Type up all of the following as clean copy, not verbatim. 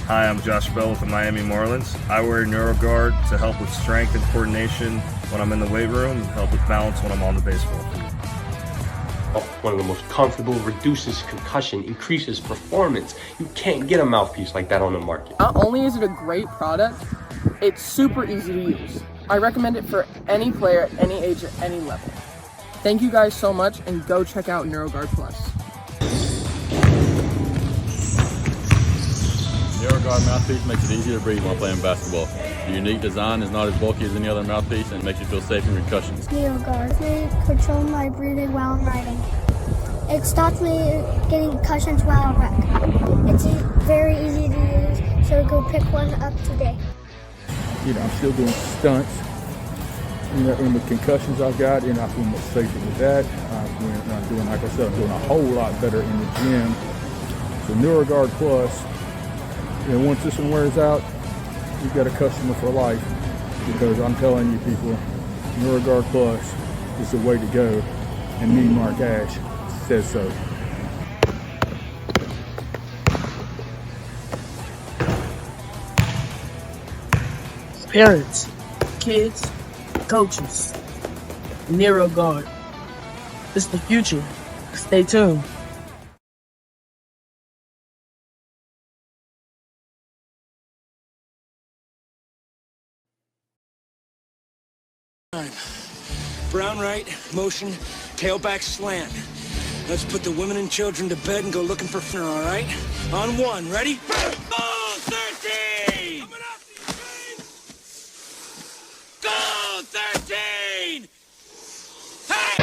Hi, I'm Josh Bell with the Miami Marlins. I wear NeuroGuard to help with strength and coordination when I'm in the weight room and help with balance when I'm on the baseball field. One of the most comfortable, reduces concussion, increases performance. You can't get a mouthpiece like that on the market. Not only is it a great product, it's super easy to use. I recommend it for any player at any age at any level. Thank you guys so much, and go check out NeuroGuard Plus. NeuroGuard mouthpiece makes it easier to breathe while playing basketball. The unique design is not as bulky as any other mouthpiece and makes you feel safe in concussions. NeuroGuard. They control my breathing while I'm riding. It stops me getting concussions while I wreck. It's very easy to use, so go pick one up today. I'm still doing stunts. In the concussions I've got, and I feel much safer with that. I'm doing, like I said, I'm doing a whole lot better in the gym. So NeuroGuard Plus, once this one wears out, you've got a customer for life, because I'm telling you people, NeuroGuard Plus is the way to go, and me, Mark Ash, says so. Parents, kids, coaches, NeuroGuard. It's the future. Stay tuned. Brown right, motion, tailback slant. Let's put the women and children to bed and go looking for dinner, all right? On one, ready? Go 13! Coming up, Go 13! Hey!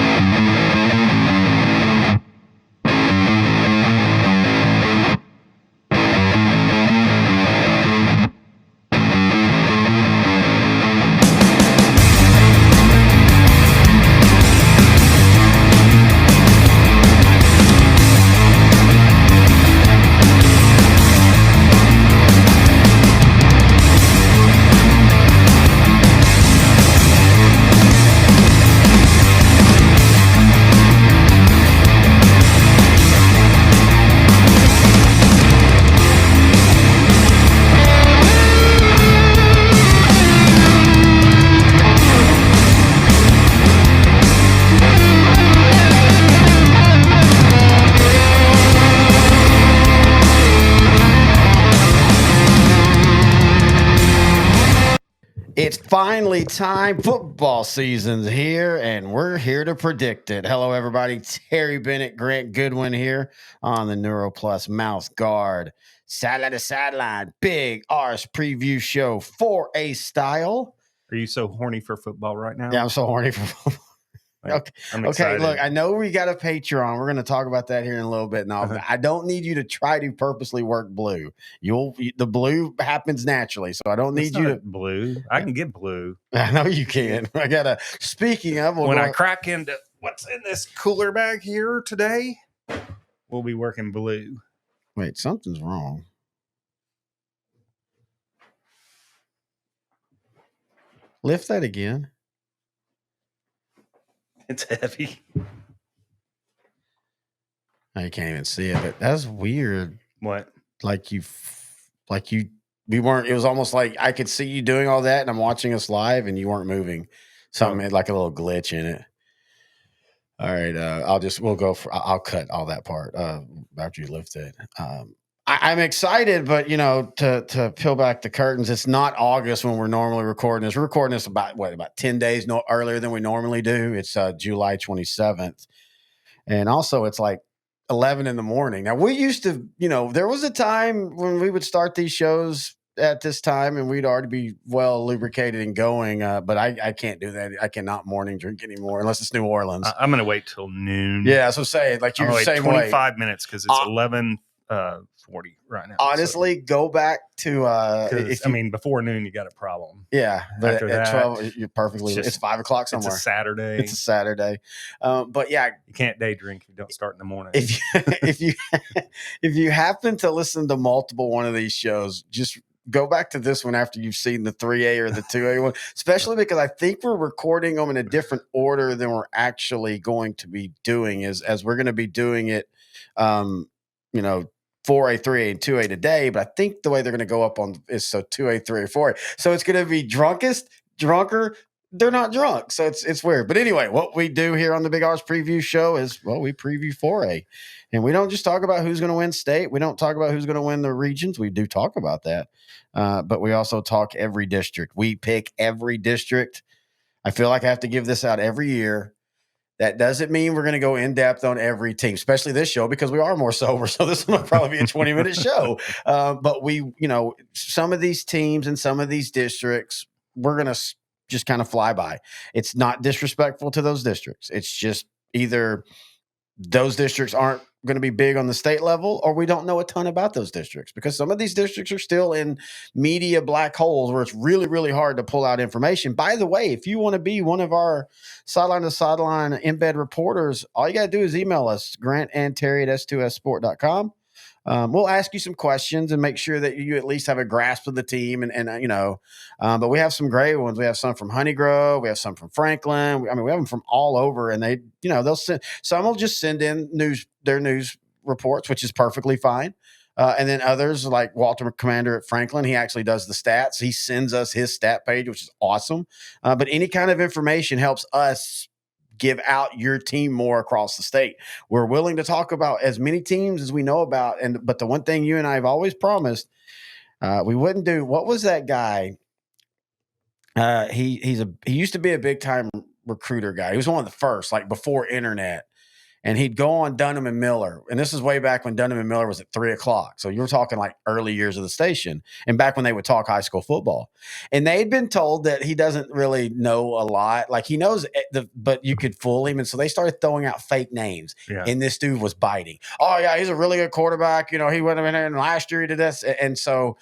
It's finally time. Football season's here, and we're here to predict it. Hello, everybody. Terry Bennett, Grant Goodwin here on the Neuro Plus Mouth Guard. Sideline to Sideline, Big Arse Preview Show 4A style. Are you so horny for football right now? Yeah, I'm so horny for football. Okay, look, I know we got a Patreon. We're going to talk about that here in a little bit. And I don't need you to try to purposely work blue. The blue happens naturally, so I don't need you to blue. I can get blue. I know you can. I got speaking of, when I crack into what's in this cooler bag here today, we'll be working blue. Wait, something's wrong. Lift that again. It's heavy. I can't even see it, but that's weird. What? We weren't, it was almost like I could see you doing all that and I'm watching us live and you weren't moving. Something like a little glitch in it. All right. I'll cut all that part after you lift it. I'm excited, but to peel back the curtains, it's not August when we're normally recording this. We're recording this about 10 days earlier than we normally do. It's July 27th. And also it's like 11 in the morning. Now we used to, there was a time when we would start these shows at this time and we'd already be well lubricated and going. But I can't do that. I cannot morning drink anymore unless it's New Orleans. I'm going to wait till noon. Yeah. So say like you're saying 25 minutes because it's 11:40 right now. Honestly, go back to before noon you got a problem. Yeah, but after at that, 12 you're perfectly. It's 5 o'clock somewhere. It's a Saturday. It's a Saturday. But yeah, you can't day drink if you don't start in the morning. If you happen to listen to multiple one of these shows, just go back to this one after you've seen the 3A or the 2A one, especially because I think we're recording them in a different order than we're actually going to be doing as we're going to be doing it, 4A, 3A, and 2A today, but I think the way they're going to go up on is so 2A, 3A, 4A. So it's going to be drunker. They're not drunk, so it's weird. But anyway, what we do here on the Big Arse Preview Show is, well, we preview 4A. And we don't just talk about who's going to win state. We don't talk about who's going to win the regions. We do talk about that. But we also talk every district. We pick every district. I feel like I have to give this out every year. That doesn't mean we're going to go in depth on every team, especially this show, because we are more sober. So this will probably be a 20-minute show. But some of these teams and some of these districts, we're going to just kind of fly by. It's not disrespectful to those districts. It's just either those districts aren't going to be big on the state level, or we don't know a ton about those districts, because some of these districts are still in media black holes where it's really, really hard to pull out information. By the way, if you want to be one of our sideline to sideline embed reporters, all you got to do is email us, Grant and Terry at s2ssport.com. We'll ask you some questions and make sure that you at least have a grasp of the team. But we have some great ones. We have some from Honeygrove. We have some from Franklin. We have them from all over, and they'll send, some will just send in their news reports, which is perfectly fine. And then others like Walter Commander at Franklin, he actually does the stats. He sends us his stat page, which is awesome. But any kind of information helps us give out your team more across the state. We're willing to talk about as many teams as we know about. But the one thing you and I have always promised, we wouldn't do. What was that guy? He used to be a big time recruiter guy. He was one of the first, like before internet. And he'd go on Dunham and Miller. And this is way back when Dunham and Miller was at 3:00. So you were talking like early years of the station, and back when they would talk high school football. And they'd been told that he doesn't really know a lot. Like he knows, but you could fool him. And so they started throwing out fake names. Yeah. And this dude was biting. Oh, yeah, he's a really good quarterback. He went in there and last year he did this. And so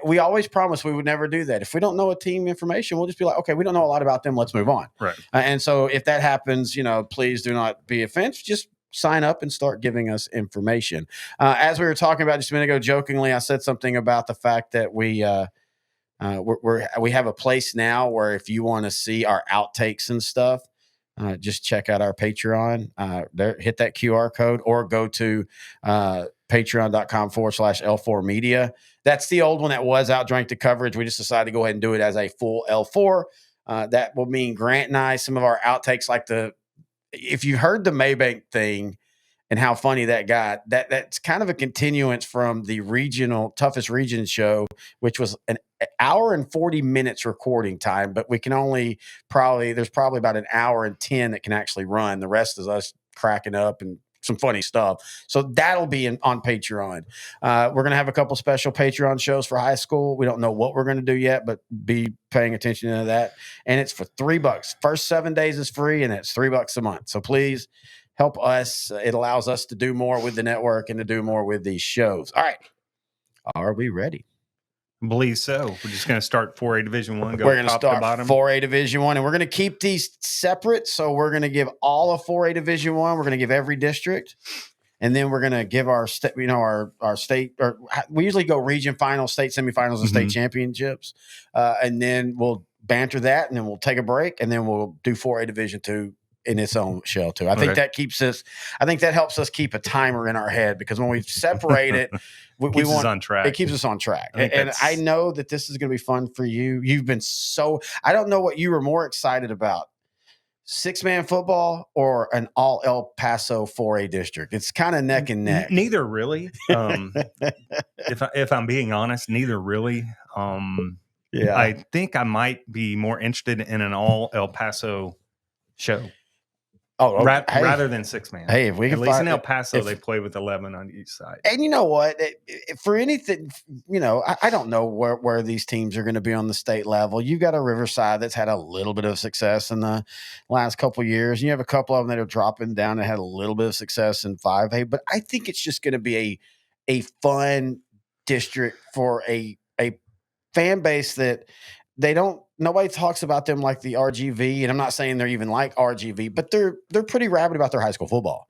we always promised we would never do that. If we don't know a team information, we'll just be like, okay, we don't know a lot about them. Let's move on. Right. And so if that happens, please do not be offended. Just sign up and start giving us information. As we were talking about just a minute ago, jokingly, I said something about the fact that we have a place now where if you want to see our outtakes and stuff, just check out our Patreon. Hit that QR code or go to patreon.com/L4 media. That's the old one that was Outdrank the Coverage. We just decided to go ahead and do it as a full L4. That will mean Grant and I, some of our outtakes, like if you heard the Maybank thing and how funny that got, that's kind of a continuance from the toughest region show, which was an hour and 40 minutes recording time, but we can there's probably about an hour and 10 that can actually run. The rest is us cracking up and some funny stuff. So that'll be on Patreon. We're going to have a couple special Patreon shows for high school. We don't know what we're going to do yet, but be paying attention to that. And it's for $3. First 7 days is free, and it's $3 a month. So please help us. It allows us to do more with the network and to do more with these shows. All right. Are we ready? I believe so. We're just going to start 4A Division 1. We're going to start 4A Division 1, and we're going to keep these separate. So we're going to give all of 4A Division 1. We're going to give every district, and then we're going to give our state. Our state. Or we usually go region finals, state semifinals, and state championships, and then we'll banter that, and then we'll take a break, and then we'll do 4A Division 2 in its own shell too. I think that helps us keep a timer in our head, because when we separate it, we want us on track. It keeps us on track. And I know that this is going to be fun for you. You've been I don't know what you were more excited about, 6-man football or an all El Paso 4A district. It's kind of neck and neck. Neither really. If I'm being honest, neither really. I think I might be more interested in an all El Paso show. Oh, okay. Rather than 6-man. Hey, if we can, at least in El Paso, they play with 11 on each side. And you know what? For anything, I don't know where these teams are going to be on the state level. You've got a Riverside that's had a little bit of success in the last couple of years. You have a couple of them that are dropping down and had a little bit of success in 5A. But I think it's just going to be a fun district for a fan base that they don't nobody talks about them like the RGV, and I'm not saying they're even like RGV, but they're pretty rabid about their high school football.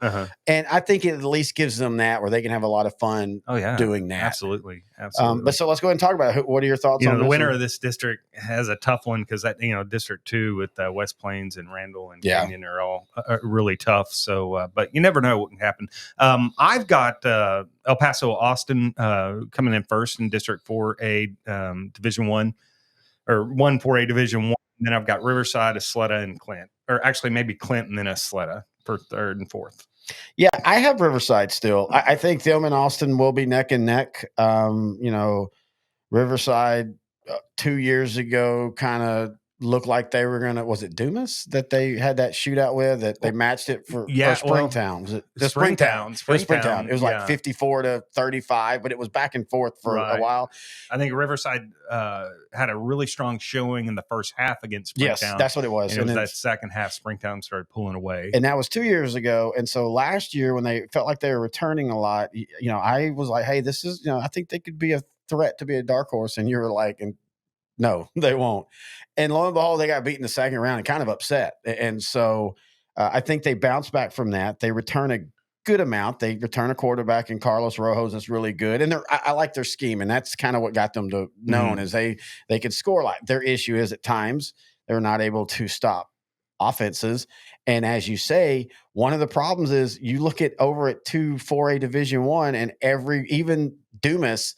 And I think it at least gives them that where they can have a lot of fun doing that. Absolutely. But so let's go ahead and talk about it. What are your thoughts on the this winner one? of this district has a tough one because that District 2 with West Plains and Randall and Canyon are all really tough. So, but you never know what can happen. I've got El Paso Austin coming in first in District 4A Division 1 or 1-4A Division 1. And then I've got Riverside, Isleta, and Clint, or actually maybe Clint and then Isleta for third and fourth. Yeah, I have Riverside still. I think them and Austin will be neck and neck. Riverside 2 years ago kind of looked like they were going to, was it Dumas that they had that shootout with that they matched it for Springtown? Was it Springtown? Springtown. It was like 54-35, but it was back and forth for a while. I think Riverside had a really strong showing in the first half against Springtown. Yes, that's what it was. And it was that second half Springtown started pulling away. And that was 2 years ago. And so last year when they felt like they were returning a lot, I was like, hey, this is, I think they could be a threat to be a dark horse. And you were like, no, they won't. And lo and behold, they got beaten the second round and kind of upset. And so I think they bounce back from that. They return a good amount. They return a quarterback in Carlos Rojas that's really good. And I like their scheme. And that's kind of what got them to known as they could score a lot. Their issue is at times they're not able to stop offenses. And as you say, one of the problems is you look at over at 4A Division 1 and even Dumas,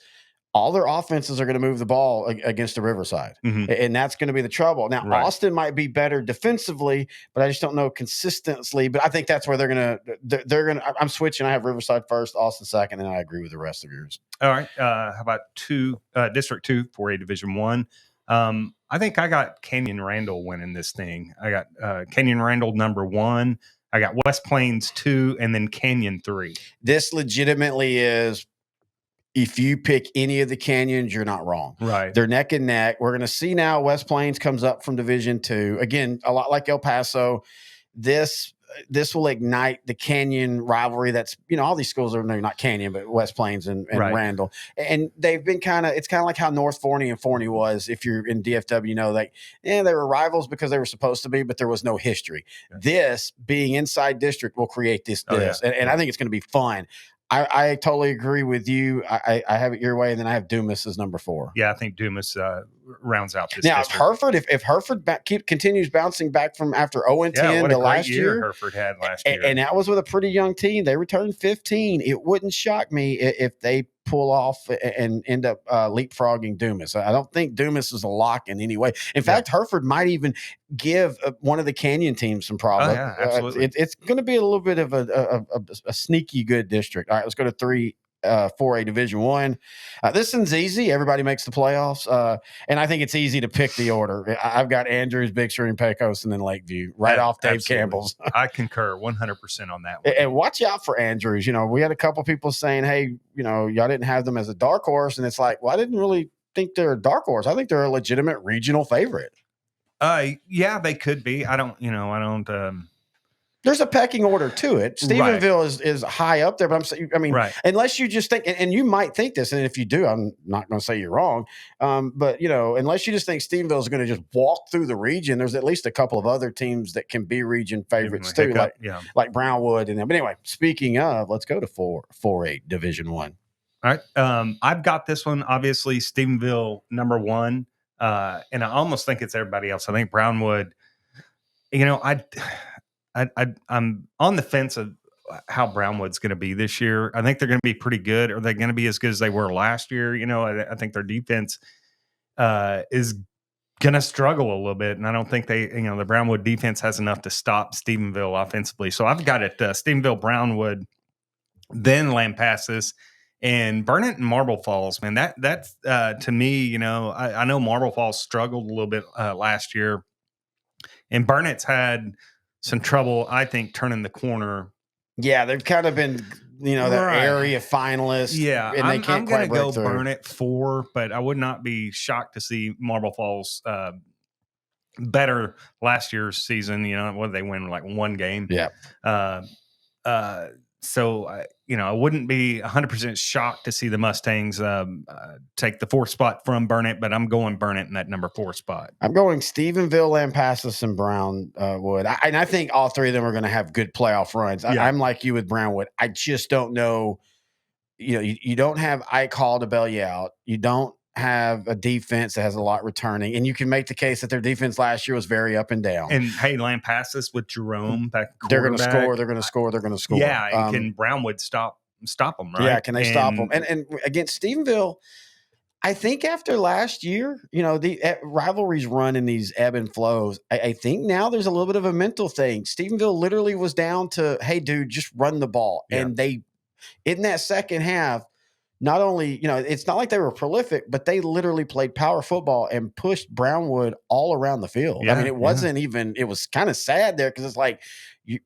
all their offenses are going to move the ball against the Riverside. And that's going to be the trouble. Now, Austin might be better defensively, but I just don't know consistently. But I think that's where they're going to, I'm switching. I have Riverside first, Austin second, and I agree with the rest of yours. All right. How about District 2, 4A Division 1? I think I got Canyon Randall winning this thing. I got Canyon Randall number 1. I got West Plains 2, and then Canyon 3. This legitimately is, if you pick any of the Canyons, you're not wrong. Right. They're neck and neck. We're going to see now West Plains comes up from Division 2. Again, a lot like El Paso. This will ignite the Canyon rivalry. That's, all these schools are not Canyon, but West Plains and Randall. And they've been it's kind of like how North Forney and Forney was. If you're in DFW, they were rivals because they were supposed to be, but there was no history. Yeah. This being inside district will create this. And I think it's going to be fun. I totally agree with you. I have it your way, and then I have Dumas as number 4. Yeah, I think Dumas rounds out this. Now, district. if Hereford continues bouncing back from after 0-10 to last year, Hereford had last year, and that was with a pretty young team. They returned 15. It wouldn't shock me if they pull off and end up leapfrogging Dumas. I don't think Dumas is a lock in any way. In fact, Hereford might even give one of the Canyon teams some problems. Oh, yeah, absolutely. It's going to be a little bit of a sneaky good district. All right, let's go to 4A Division 1. This one's easy. Everybody makes the playoffs. And I think it's easy to pick the order. I've got Andrews, Big Sur, and Pecos, and then Lakeview off Dave Campbell's. I concur 100% on that one. And watch out for Andrews. We had a couple people saying, hey, y'all didn't have them as a dark horse. And it's like, well, I didn't really think they're a dark horse. I think they're a legitimate regional favorite. Yeah, they could be. I don't. There's a pecking order to it. Stephenville is high up there, but I'm saying, unless you just think, and you might think this, and if you do, I'm not going to say you're wrong. But unless you just think Stephenville is going to just walk through the region, there's at least a couple of other teams that can be region favorites too, like Brownwood and them. But anyway, speaking of, let's go to 4A Division 1. All right, I've got this one. Obviously, Stephenville number 1, and I almost think it's everybody else. I think Brownwood. I'm on the fence of how Brownwood's going to be this year. I think they're going to be pretty good. Are they going to be as good as they were last year? I think their defense is going to struggle a little bit, and I don't think the Brownwood defense has enough to stop Stephenville offensively. So I've got it Stephenville, Brownwood, then Lampasas, and Burnett and Marble Falls. Man, that's to me, I know Marble Falls struggled a little bit last year, and Burnett's had some trouble, I think, turning the corner. Yeah, they've kind of been, that area finalist. Yeah, and they can't I'm going to go through. Burnett 4, but I would not be shocked to see Marble Falls better last year's season. What did they win, like 1 game? Yeah. So, I wouldn't be 100% shocked to see the Mustangs take the 4th spot from Burnett, but I'm going Burnett in that number 4 spot. I'm going Stephenville, Lampasas, and Brownwood. And I think all three of them are going to have good playoff runs. I'm like you with Brownwood. I just don't know. You don't have Ike Hall to bail you out. You don't have a defense that has a lot returning. And you can make the case that their defense last year was very up and down. And hey, Lampasas with Jerome back, they're going to score. They're going to score. They're going to score. Yeah, can Brownwood stop them? Right? Yeah, can they stop them? And against Stephenville, I think after last year, the rivalries run in these ebb and flows. I think now there's a little bit of a mental thing. Stephenville literally was down to, hey, dude, just run the ball, and they. In that second half, not only, it's not like they were prolific, but they literally played power football and pushed Brownwood all around the field. Yeah, I mean, it wasn't even, it was kind of sad there because it's like,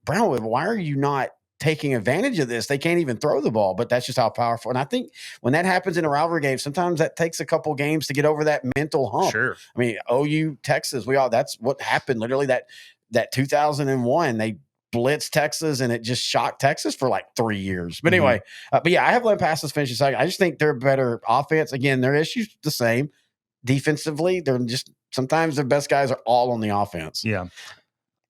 Brownwood, why are you not taking advantage of this? They can't even throw the ball, but that's just how powerful. And I think when that happens in a rivalry game, sometimes that takes a couple games to get over that mental hump. Sure. I mean, OU, Texas, that's what happened. Literally that 2001, they blitz Texas, and it just shocked Texas for like 3 years. But anyway, I have Lampasas finishing second. I just think they're better offense. Again, their issues the same. Defensively, they're just sometimes their best guys are all on the offense. Yeah.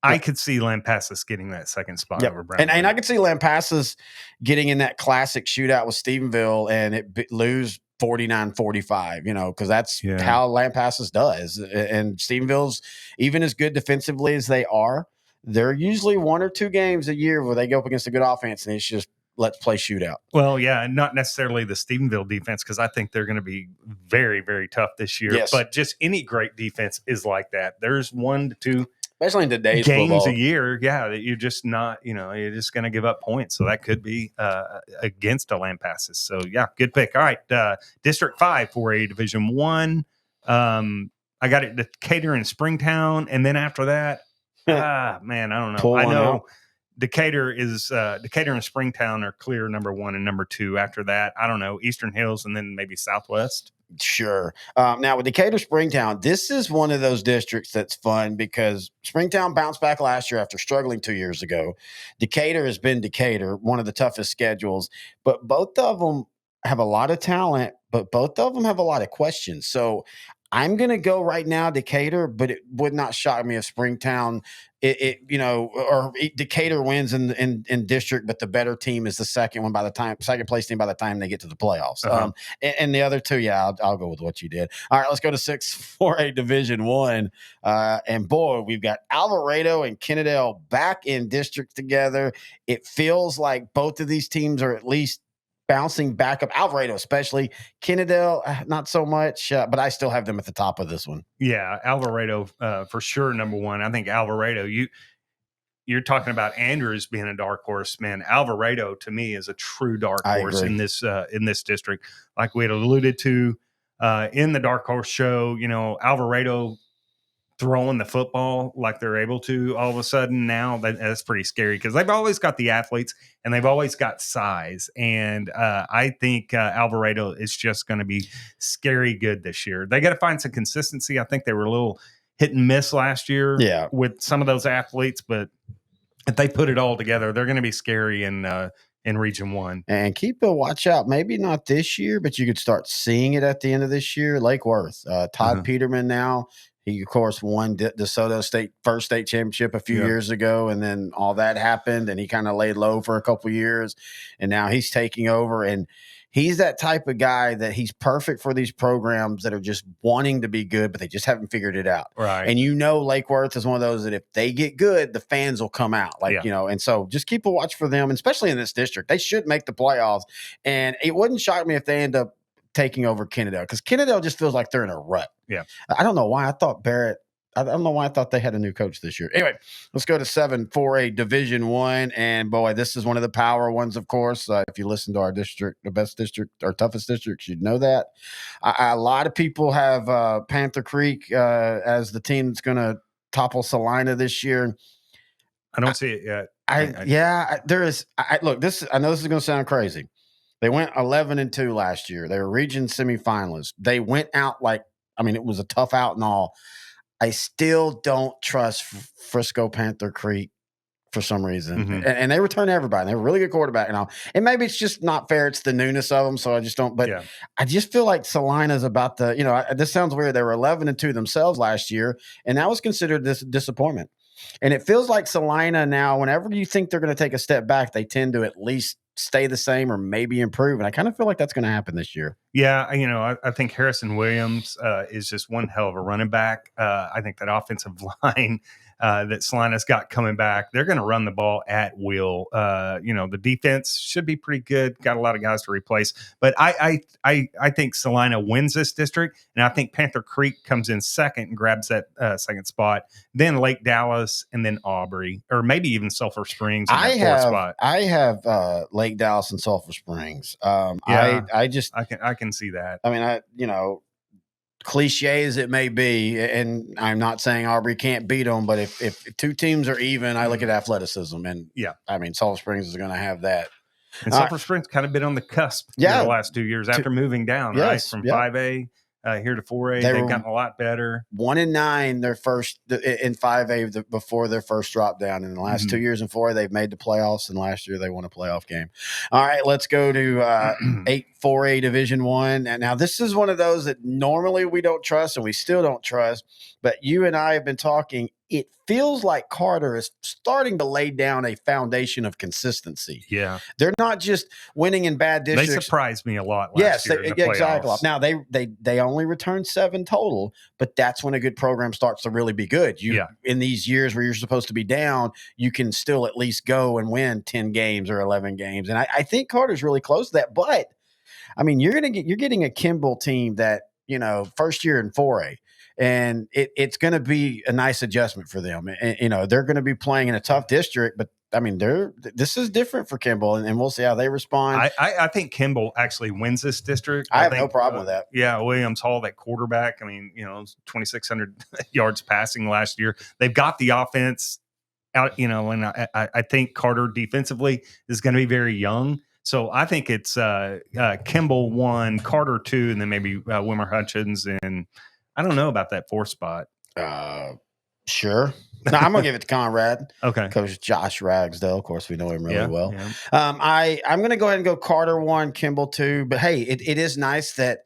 I could see Lampasas getting that second spot over Brown. And I could see Lampasas getting in that classic shootout with Stephenville and lose 49-45, because that's how Lampasas does. And Stephenville's even as good defensively as they are, they're usually 1 or 2 games a year where they go up against a good offense, and it's just let's play shootout. Well, yeah, and not necessarily the Stephenville defense, because I think they're going to be very, very tough this year. Yes. But just any great defense is like that. There's 1 to 2 especially in today's games football a year, that you're just not, you're just going to give up points. So that could be against a Lampasas. So, yeah, good pick. All right, District 5 for a Division 1. I got it Decatur and Springtown, and then after that, man, I don't know. I know out. Decatur and Springtown are clear number 1 and number 2. After that, I don't know, Eastern Hills and then maybe Southwest. Sure. Now with Decatur, Springtown, this is one of those districts that's fun because Springtown bounced back last year after struggling 2 years ago. Decatur has been Decatur, one of the toughest schedules, but both of them have a lot of talent, but both of them have a lot of questions. So I'm going to go right now Decatur, but it would not shock me if Springtown, or Decatur wins in district, but the better team is the second place team by the time they get to the playoffs. And the other two, I'll go with what you did. All right, let's go to 6-4A Division 1. And boy, we've got Alvarado and Kennedale back in district together. It feels like both of these teams are at least bouncing back up. Alvarado especially. Kennedale, not so much, but I still have them at the top of this one. Yeah, Alvarado for sure, number 1. I think Alvarado, you're talking about Andrews being a dark horse, man. Alvarado to me is a true dark horse in this district. Like we had alluded to in the dark horse show, Alvarado throwing the football like they're able to all of a sudden now, that's pretty scary because they've always got the athletes and they've always got size. And I think Alvarado is just going to be scary good this year. They got to find some consistency. I think they were a little hit and miss last year with some of those athletes, but if they put it all together, they're going to be scary in Region 1. And keep a watch out. Maybe not this year, but you could start seeing it at the end of this year. Lake Worth, Todd Peterman now. He, of course, won DeSoto State first state championship a few years ago, and then all that happened, and he kind of laid low for a couple of years, and now he's taking over, and he's that type of guy that he's perfect for these programs that are just wanting to be good, but they just haven't figured it out. Right. And Lake Worth is one of those that if they get good, the fans will come out. And so just keep a watch for them, and especially in this district. They should make the playoffs, and it wouldn't shock me if they end up taking over Kennedale because Kennedale just feels like they're in a rut. Yeah. I don't know why I thought I don't know why I thought they had a new coach this year. Anyway, let's go to 7-4A Division 1. And boy, this is one of the power ones, of course. If you listen to our district, the best district, our toughest districts, you'd know that. A lot of people have Panther Creek as the team that's going to topple Salina this year. I don't see it yet. There is. Look, I know this is going to sound crazy. They went 11-2 last year. They were region semifinalists. They went out it was a tough out and all. I still don't trust Frisco Panther Creek for some reason. Mhm. And they return everybody. They're a really good quarterback and all. And maybe it's just not fair. It's the newness of them. So I just don't. But Yeah. I just feel like Salina's about the, this sounds weird. They were 11-2 themselves last year, and that was considered this disappointment. And it feels like Salina now, whenever you think they're going to take a step back, they tend to at least stay the same or maybe improve. And I kind of feel like that's going to happen this year. Yeah, I think Harrison Williams is just one hell of a running back. I think that offensive line that Salina's got coming back, they're going to run the ball at will. The defense should be pretty good. Got a lot of guys to replace, but I think Salina wins this district, and I think Panther Creek comes in second and grabs that second spot. Then Lake Dallas, and then Aubrey, or maybe even Sulphur Springs. In that fourth spot. I have Lake Dallas and Sulphur Springs. Yeah, I can see that. I mean, cliche as it may be, and I'm not saying Aubrey can't beat them, but if two teams are even, I look at athleticism, and I mean, Sulphur Springs is going to have that. And Sulphur Springs kind of been on the cusp the last 2 years after moving down, right? From 5A here to 4A. They've gotten a lot better. 1-9 their first in 5A before their first drop down. In the last 2 years in 4A, they've made the playoffs, and last year they won a playoff game. All right, let's go to 4A Division 1. And now this is one of those that normally we don't trust, and we still don't trust, but you and I have been talking. It feels like Carter is starting to lay down a foundation of consistency. Yeah. They're not just winning in bad districts. They surprised me a lot last year in the playoffs. Exactly. Now, they only returned 7 total, but that's when a good program starts to really be good. In these years where you're supposed to be down, you can still at least go and win 10 games or 11 games. And I think Carter's really close to that. But, I mean, you're getting a Kimball team that, first year in 4A. And it's going to be a nice adjustment for them. And, they're going to be playing in a tough district, but I mean, this is different for Kimball, and we'll see how they respond. I think Kimball actually wins this district. I have no problem with that. Yeah, Williams Hall, that quarterback. I mean, 2,600 yards passing last year. They've got the offense out, and I think Carter defensively is going to be very young. So I think it's Kimball 1, Carter 2, and then maybe Wimmer Hutchins, and I don't know about that 4th spot. Sure. No, I'm gonna give it to Conrad. Okay. Coach Josh Ragsdale. Of course, we know him really well. Yeah. I'm gonna go ahead and go Carter 1, Kimball 2. But hey, it is nice that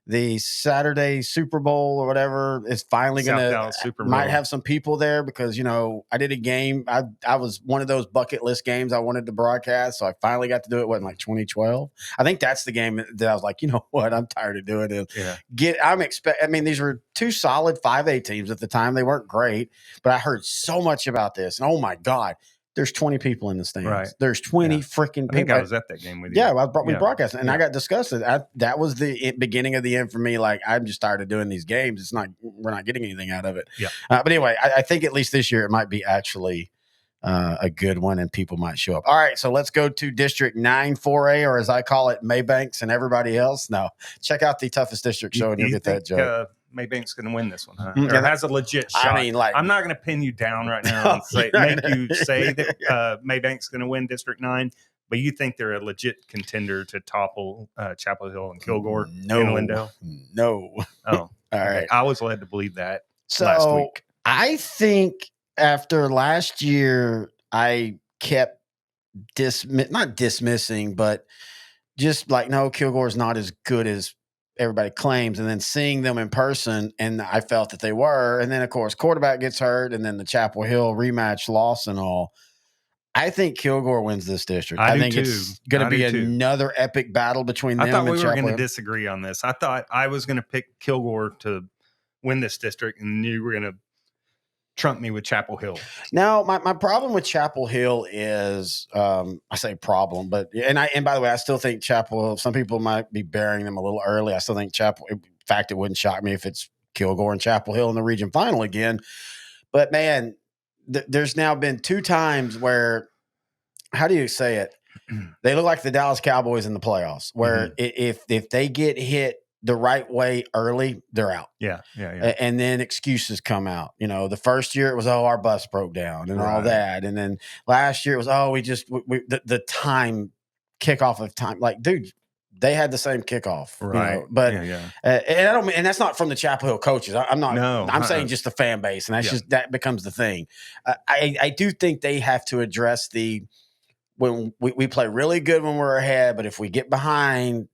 the Saturday Super Bowl or whatever is finally might have some people there, because I did a game. I was one of those bucket list games I wanted to broadcast, so I finally got to do it. What, in like 2012? I think that's the game that I was like, you know what, I'm tired of doing it. I mean, these were 2 solid 5A teams at the time. They weren't great, but I heard so much about this, and oh my God, there's 20 people in the stands. Right. There's 20 freaking people. I think I was at that game with you. Yeah, we broadcast it, and I got disgusted. That was the beginning of the end for me. Like, I'm just tired of doing these games. We're not getting anything out of it. Yeah. But anyway, I think at least this year it might be actually a good one, and people might show up. All right, so let's go to District 9 4A, or as I call it, Maybanks and everybody else. No, check out the Toughest District show, and you'll get that joke. Maybank's going to win this one, huh? Or has a legit shot. I mean, I'm not going to pin you down right now and make you say that Maybank's going to win District 9, but you think they're a legit contender to topple Chapel Hill and Kilgore in Lindale? No. Oh, all right. I was led to believe that last week. I think after last year, I kept not dismissing, but just like, no, Kilgore's not as good as everybody claims, and then seeing them in person, and I felt that they were. And then, of course, quarterback gets hurt, and then the Chapel Hill rematch loss and all. I think Kilgore wins this district. I think it's going to be another epic battle between them and Chapel Hill. I thought we were going to disagree on this. I thought I was going to pick Kilgore to win this district, and you were going to trump me with Chapel Hill. Now, my problem with Chapel Hill is, I say problem, but and by the way, I still think Chapel Hill, some people might be burying them a little early. I still think in fact, it wouldn't shock me if it's Kilgore and Chapel Hill in the region final again. But man, there's now been 2 times where, how do you say it? They look like the Dallas Cowboys in the playoffs, where if they get hit the right way early, they're out. Yeah. And then excuses come out. The first year it was, our bus broke down and all that. And then last year it was, the time, kickoff of time. Like, dude, they had the same kickoff, Right. You know, but Yeah. and I don't, and that's not from the Chapel Hill coaches. I'm not. No, I'm saying just the fan base, and that's just that becomes the thing. I do think they have to address when we play really good when we're ahead, but if we get behind,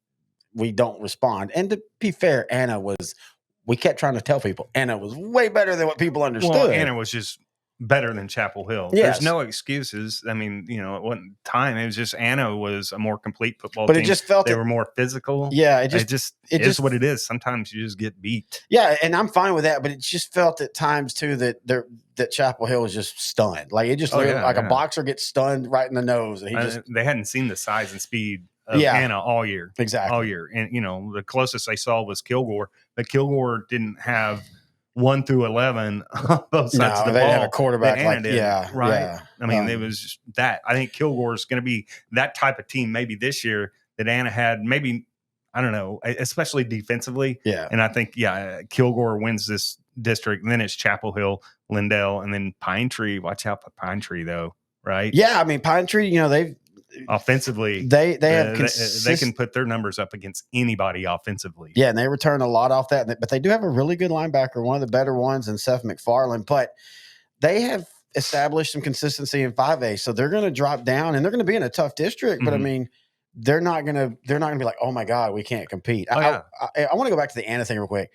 we don't respond. And to be fair, we kept trying to tell people Anna was way better than what people understood. Well, Anna was just better than Chapel Hill. Yes. There's no excuses. I mean, it wasn't time. It was just Anna was a more complete football but team. It just felt they were more physical. Yeah, it just is what it is. Sometimes you just get beat. Yeah, and I'm fine with that, but it just felt at times too that Chapel Hill was just stunned. Like it just looked like a boxer gets stunned right in the nose, and they hadn't seen the size and speed of Anna all year. Exactly. All year. And the closest they saw was Kilgore, but Kilgore didn't have 1 through 11 on both sides of the ball. They had a quarterback right? Yeah. I mean, it was just that. I think Kilgore is going to be that type of team maybe this year that Anna had. Maybe, I don't know, especially defensively. Yeah. And I think, Kilgore wins this district, and then it's Chapel Hill, Lindell, and then Pine Tree. Watch out for Pine Tree, though, right? Yeah, I mean, Pine Tree, they've offensively, they can put their numbers up against anybody offensively. Yeah, and they return a lot off that, but they do have a really good linebacker, one of the better ones in Seth McFarland. But they have established some consistency in 5A, so they're going to drop down and they're going to be in a tough district. But I mean, they're not going to be like, oh my God, we can't compete. I want to go back to the Anna thing real quick.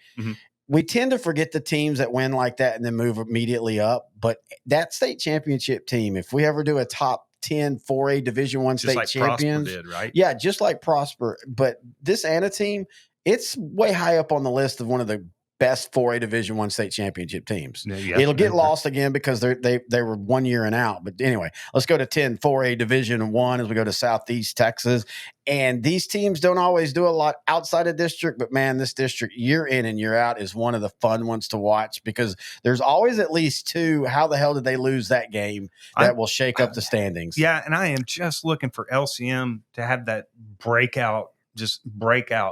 We tend to forget the teams that win like that and then move immediately up. But that state championship team, if we ever do a top 10 4A Division I state like champions, Prosper did, right? Yeah, just like Prosper. But this Anna team, it's way high up on the list of one of the best 4A Division I state championship teams. Yeah, it'll get lost again because they were 1 year and out. But anyway, let's go to 10 4A Division I as we go to Southeast Texas. And these teams don't always do a lot outside of district, but man, this district year in and year out is one of the fun ones to watch because there's always at least two. How the hell did they lose that game that will shake up the standings? Yeah, and I am just looking for LCM to have that breakout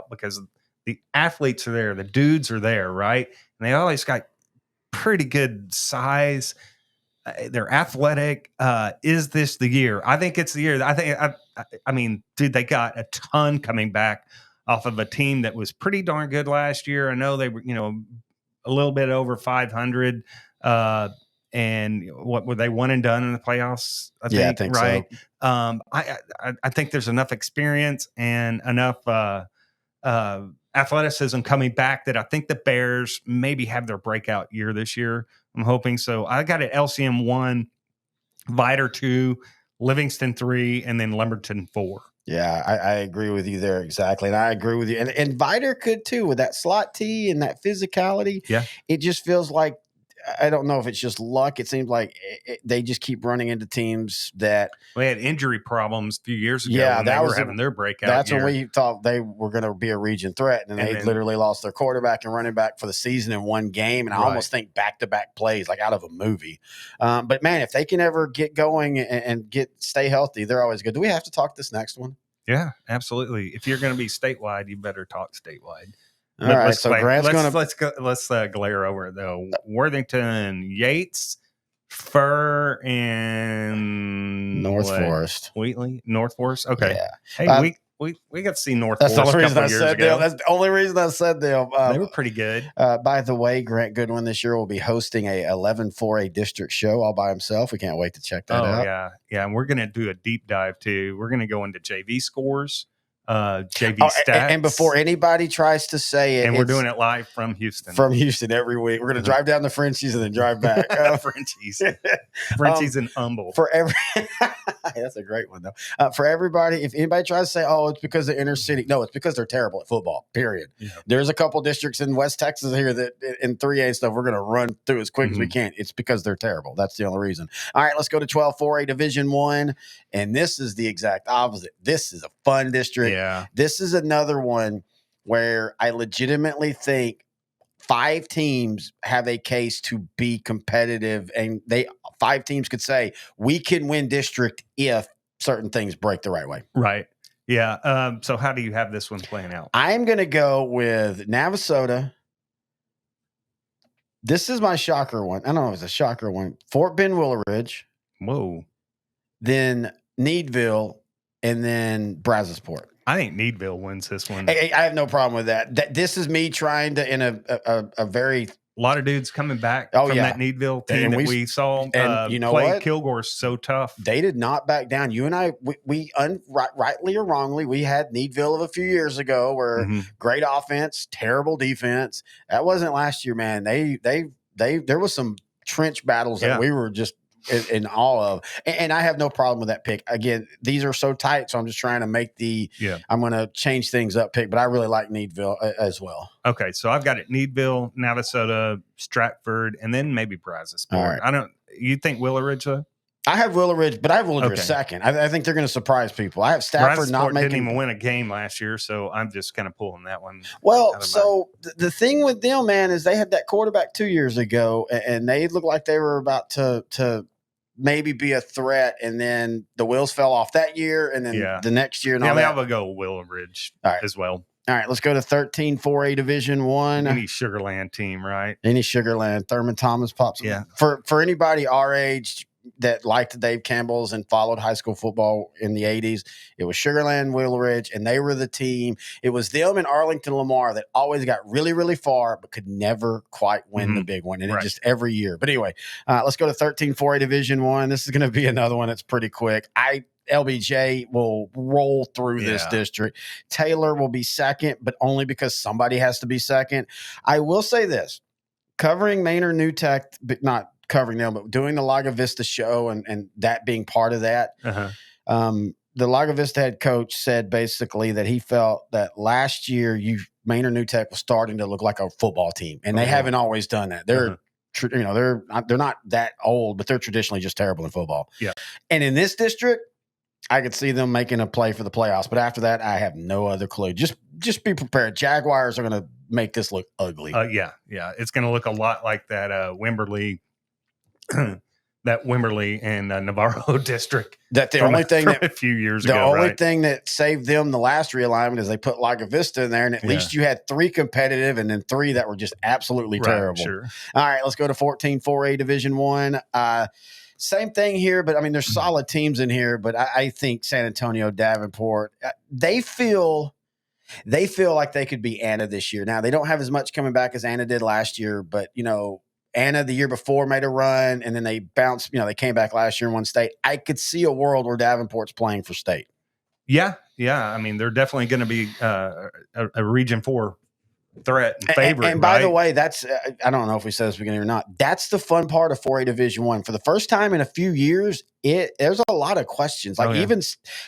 because the athletes are there, the dudes are there, right? And they always got pretty good size. They're athletic. Is this the year? I think it's the year. I mean, dude, they got a ton coming back off of a team that was pretty darn good last year. I know they were, a little bit over 500. And what were they, one and done in the playoffs? I think right. So. I think there's enough experience and enough athleticism coming back that I think the Bears maybe have their breakout year this year. I'm hoping so. I got it LCM 1, Vider 2, Livingston 3, and then Lumberton 4. Yeah, I agree with you there exactly. And I agree with you. And Vider could too with that slot T and that physicality. Yeah. It just feels like, I don't know if it's just luck. It seems like they just keep running into teams that we had injury problems a few years ago. Yeah, when they were having their breakout. That's when we thought they were going to be a region threat, and they literally lost their quarterback and running back for the season in one game. And I almost think back-to-back plays like out of a movie. But man, if they can ever get going and stay healthy, they're always good. Do we have to talk this next one? Yeah, absolutely. If you're going to be statewide, you better talk statewide. All right, so Grant's going to let's glare over it though. Worthington, Yates, Fur, and North Forest. Wheatley, North Forest. Okay. Yeah. Hey, we got to see North That's Forest. The only reason I said them. That's the only reason I said them. They were pretty good. By the way, Grant Goodwin this year will be hosting a 11-4A district show all by himself. We can't wait to check that out. Yeah, and we're going to do a deep dive too. We're going to go into JV scores. JV stats. And before anybody tries to say it, and we're doing it live from Houston. Every week. We're going to drive down to Frenchie's and then drive back. Frenchie's and Humble. That's a great one though. For everybody, if anybody tries to say, "Oh, it's because they're inner city," no, it's because they're terrible at football. Period. Yeah. There's a couple districts in West Texas here that in 3A stuff we're going to run through as quick as we can. It's because they're terrible. That's the only reason. All right, let's go to 12-4A Division I, and this is the exact opposite. This is a fun district. Yeah. This is another one where I legitimately think 5 teams have a case to be competitive, and 5 teams could say we can win district if certain things break the right way. Right. Yeah. So how do you have this one playing out? I'm going to go with Navasota. This is my shocker one. I don't know if it's a shocker one. Fort Bend Willow Ridge. Whoa. Then Needville, and then Brazosport. I think Needville wins this one. I have no problem with that. This is me trying to, in a very a lot of dudes coming back Oh, from yeah. that Needville team And that we- we saw and you know play what? Kilgore so tough. They did not back down. You and I, rightly or wrongly, we had Needville of a few years ago where great offense, terrible defense. That wasn't last year, man. There was some trench battles that we were just in awe of. And I have no problem with that pick. Again, these are so tight, so I'm just trying to make I'm going to change things up pick, but I really like Needville as well. Okay, so I've got it Needville, Navasota, Stratford, and then maybe Brazosport. Right. You think Willowridge though? I have Willowridge, but I have Willowridge second. I think they're going to surprise people. I have Stafford not making. Didn't even win a game last year, so I'm just kind of pulling that one. Well, so the thing with them, man, is they had that quarterback 2 years ago, and they looked like they were about to maybe be a threat, and then the wheels fell off that year, and then the next year. And all that. I would go Willowridge as well. All right, let's go to 13 4A Division One. Any Sugarland team, right? Any Sugarland. Thurman Thomas pops. Yeah. For anybody our age that liked the Dave Campbells and followed high school football in the 80s, it was Sugarland, Willowridge, and they were the team. It was them and Arlington Lamar that always got really, really far, but could never quite win the big one. And it just every year. But anyway, let's go to 13 4A Division One. This is going to be another one that's pretty quick. LBJ will roll through this district. Taylor will be second, but only because somebody has to be second. I will say this, covering Maynard New Tech, but not covering them, but doing the Laga Vista show and that being part of that. The Laga Vista head coach said basically that he felt that last year Maynard New Tech was starting to look like a football team, and they haven't always done that. They're they're not that old, but they're traditionally just terrible in football. Yeah. And in this district, I could see them making a play for the playoffs, but after that, I have no other clue. Just be prepared. Jaguars are going to make this look ugly. Yeah. It's going to look a lot like that Wimberley, and Navarro district. That the only thing that a few years the ago, only right? thing that saved them the last realignment is they put Laga Vista in there, and at least you had 3 competitive, and then 3 that were just absolutely terrible. Sure. All right, let's go to 14 4A Division One. Same thing here, but I mean, there's solid teams in here, but I think San Antonio, Davenport, they feel like they could be Anna this year. Now, they don't have as much coming back as Anna did last year, but, Anna the year before made a run, and then they bounced, they came back last year and won state. I could see a world where Davenport's playing for state. Yeah. I mean, they're definitely going to be a Region 4 threat and favorite. And by the way, that's I don't know if we said this beginning or not. That's the fun part of 4A Division One. For the first time in a few years, there's a lot of questions. Like even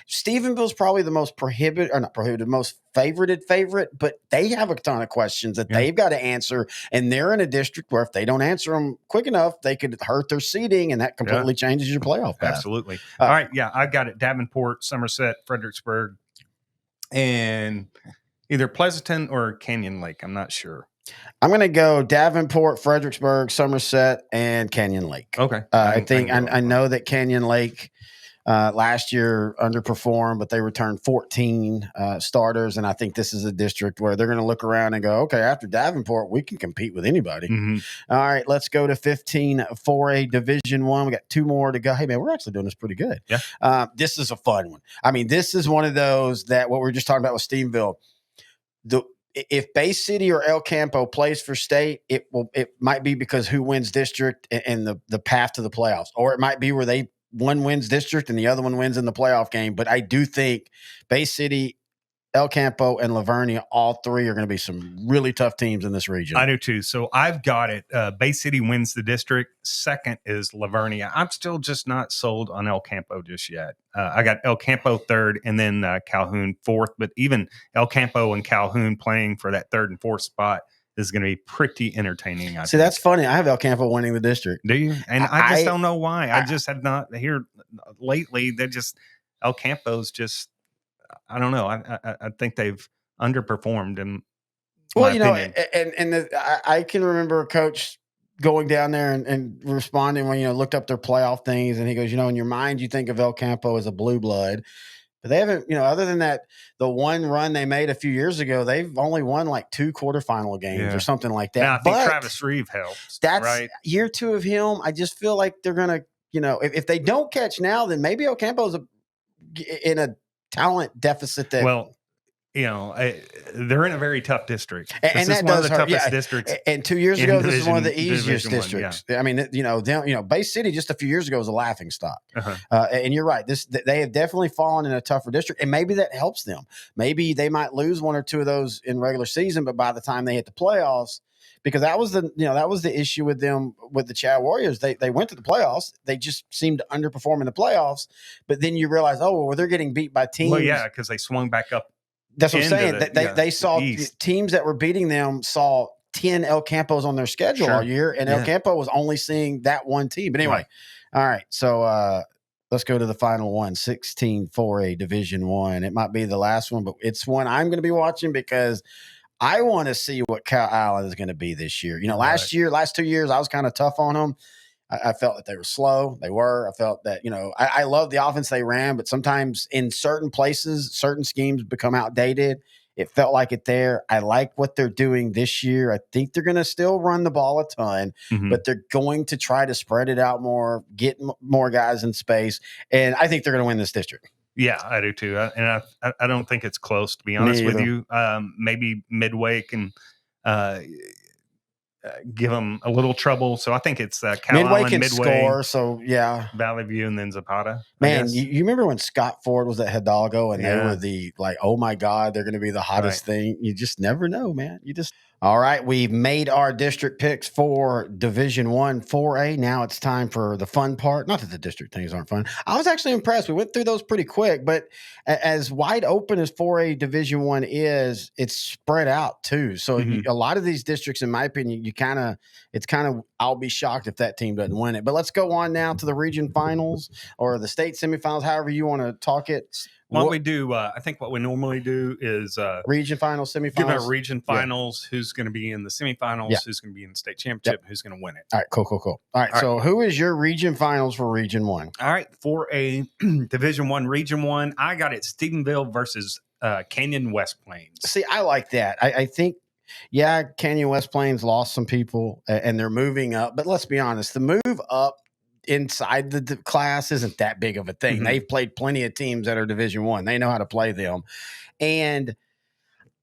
Stephenville's probably the most most favorite, but they have a ton of questions that they've got to answer, and they're in a district where if they don't answer them quick enough, they could hurt their seeding, and that completely changes your playoff path. Absolutely. All right, I got it. Davenport, Somerset, Fredericksburg, and either Pleasanton or Canyon Lake. I'm not sure. I'm going to go Davenport, Fredericksburg, Somerset, and Canyon Lake. Okay. I know that Canyon Lake last year underperformed, but they returned 14 starters, and I think this is a district where they're going to look around and go, okay, after Davenport, we can compete with anybody. All right, let's go to 15 4A Division One. We got 2 more to go. Hey, man, we're actually doing this pretty good. Yeah. This is a fun one. I mean, this is one of those that what we were just talking about with Stephenville. If Bay City or El Campo plays for state, it might be because who wins district and the path to the playoffs, or it might be where one wins district and the other one wins in the playoff game. But I do think Bay City, El Campo, and Lavernia, all 3 are going to be some really tough teams in this region. I do too. So I've got it. Bay City wins the district. Second is Lavernia. I'm still just not sold on El Campo just yet. I got El Campo third, and then Calhoun fourth. But even El Campo and Calhoun playing for that third and fourth spot is going to be pretty entertaining. I think. That's funny. I have El Campo winning the district. Do you? And I just don't know why. I just have not here lately. El Campo's just. I don't know. I think they've underperformed in my opinion. I can remember a coach going down there and responding when, looked up their playoff things, and he goes, in your mind, you think of El Campo as a blue blood, but they haven't, other than that, the one run they made a few years ago, they've only won like 2 quarterfinal games or something like that. Now, I think Travis Reeve helps. That's right? Year 2 of him. I just feel like they're going to, if they don't catch now, then maybe El Campo's in a talent deficit that they're in a very tough district. And this that is one of does the hurt. toughest districts. And 2 years ago, this is one of the Division easiest One, districts. I mean, Bay City just a few years ago was a laughing stock. And you're right. They have definitely fallen in a tougher district, and maybe that helps them. Maybe they might lose one or two of those in regular season, but by the time they hit the playoffs, because that was the issue with them with the Chad Warriors. They went to the playoffs. They just seemed to underperform in the playoffs. But then you realize, they're getting beat by teams. Well, yeah, because they swung back up. That's what I'm saying. They saw teams that were beating them saw 10 El Campos on their schedule all year, and El Campo was only seeing that one team. But anyway, all right. So let's go to the final one, 16 4A Division I. It might be the last one, but it's one I'm going to be watching because I want to see what Cow Island is going to be this year. Last 2 years, I was kind of tough on them. I felt that they were slow. They were. I felt that, I love the offense they ran, but sometimes in certain places, certain schemes become outdated. It felt like it there. I like what they're doing this year. I think they're going to still run the ball a ton, but they're going to try to spread it out more, get more guys in space, and I think they're going to win this district. Yeah, I do too. And I don't think it's close, to be honest with you. Maybe Midway can give them a little trouble. So I think it's Cow Midway Island, can Midway, score. So yeah, Valley View, and then Zapata. Man, you remember when Scott Ford was at Hidalgo and they Yeah. were the oh my God, they're going to be the hottest thing. You just never know, man. All right, we've made our district picks for Division I 4A. Now it's time for the fun part. Not that the district things aren't fun. I was actually impressed. We went through those pretty quick, but as wide open as 4A Division I is, it's spread out too. So a lot of these districts, in my opinion, I'll be shocked if that team doesn't win it. But let's go on now to the region finals or the state semifinals, however you want to talk it. What we do, I think what we normally do is region finals, semifinals. Give out region finals, who's going to be in the semifinals, who's going to be in the state championship, who's going to win it. All right, cool. All right, so who is your region finals for Region 1? All right, for a Division 1, Region 1, I got it Stephenville versus Canyon West Plains. See, I like that. I think, Canyon West Plains lost some people, and they're moving up. But let's be honest, the move up inside the class isn't that big of a thing. They've played plenty of teams that are Division 1. They know how to play them. And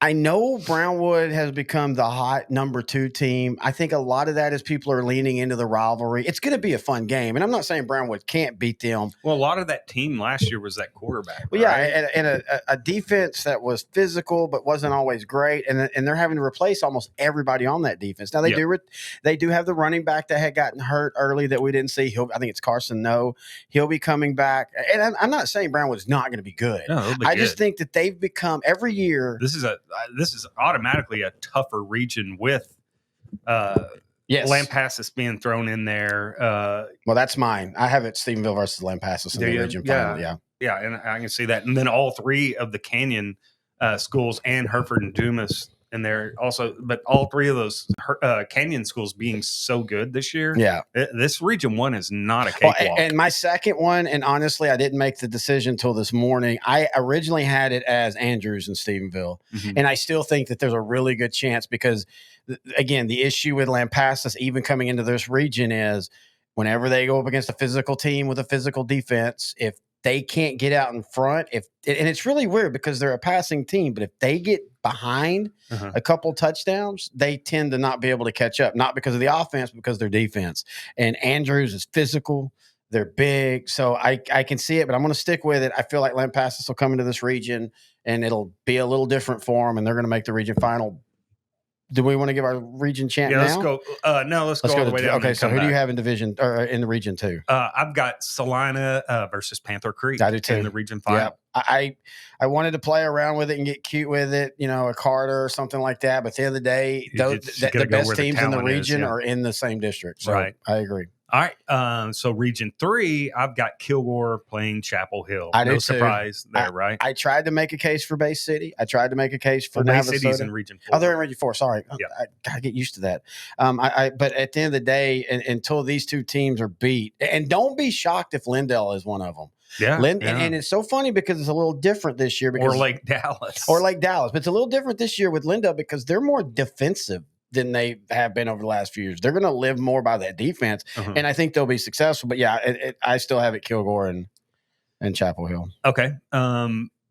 I know Brownwood has become the hot number 2 team. I think a lot of that is people are leaning into the rivalry. It's going to be a fun game. And I'm not saying Brownwood can't beat them. Well, a lot of that team last year was that quarterback. Well, and a defense that was physical but wasn't always great. And they're having to replace almost everybody on that defense. Now, they do have the running back that had gotten hurt early that we didn't see. I think it's Carson No. He'll be coming back. And I'm not saying Brownwood's not going to be good. No, I just think that they've become every year. This is automatically a tougher region with Lampasas being thrown in there. Well, that's mine. I have it Stephenville versus Lampasas in the region final. Yeah, and I can see that. And then all 3 of the Canyon schools and Hereford and Dumas in there also. But all 3 of those Canyon schools being so good this year. Yeah. This Region 1 is not a cakewalk. Well, and my second one, and honestly, I didn't make the decision until this morning. I originally had it as Andrews and Stephenville. And I still think that there's a really good chance because, again, the issue with Lampasas even coming into this region is whenever they go up against a physical team with a physical defense, if they can't get out in front, and it's really weird because they're a passing team, but if they get behind a couple touchdowns, they tend to not be able to catch up, not because of the offense, because of their defense. And Andrews is physical. They're big. So I can see it, but I'm going to stick with it. I feel like Lampasas will come into this region and it'll be a little different for them, and they're going to make the region final. Do we want to give our region champ now? Let's go. Let's go all the way down. Okay, so who do you have in division or in the region 2? I've got Salina versus Panther Creek. I do too. In the region final. Yeah. I wanted to play around with it and get cute with it, a Carter or something like that. But at the end of the day, the best teams in the region are in the same district. So I agree. All right. So region 3, I've got Kilgore playing Chapel Hill. I do no too. Surprise there, right? I tried to make a case for Bay City. I tried to make a case for Bay Navasota. City's in region 4. Oh, they're in region 4. Sorry. Yeah. I gotta get used to that. But at the end of the day, until these 2 teams are beat, and don't be shocked if Lindell is one of them. Yeah, And it's so funny because it's a little different this year. Because, or Lake Dallas. But it's a little different this year with Lindell because they're more defensive than they have been over the last few years. They're going to live more by that defense, and I think they'll be successful. But I still have it Kilgore and Chapel Hill. Okay.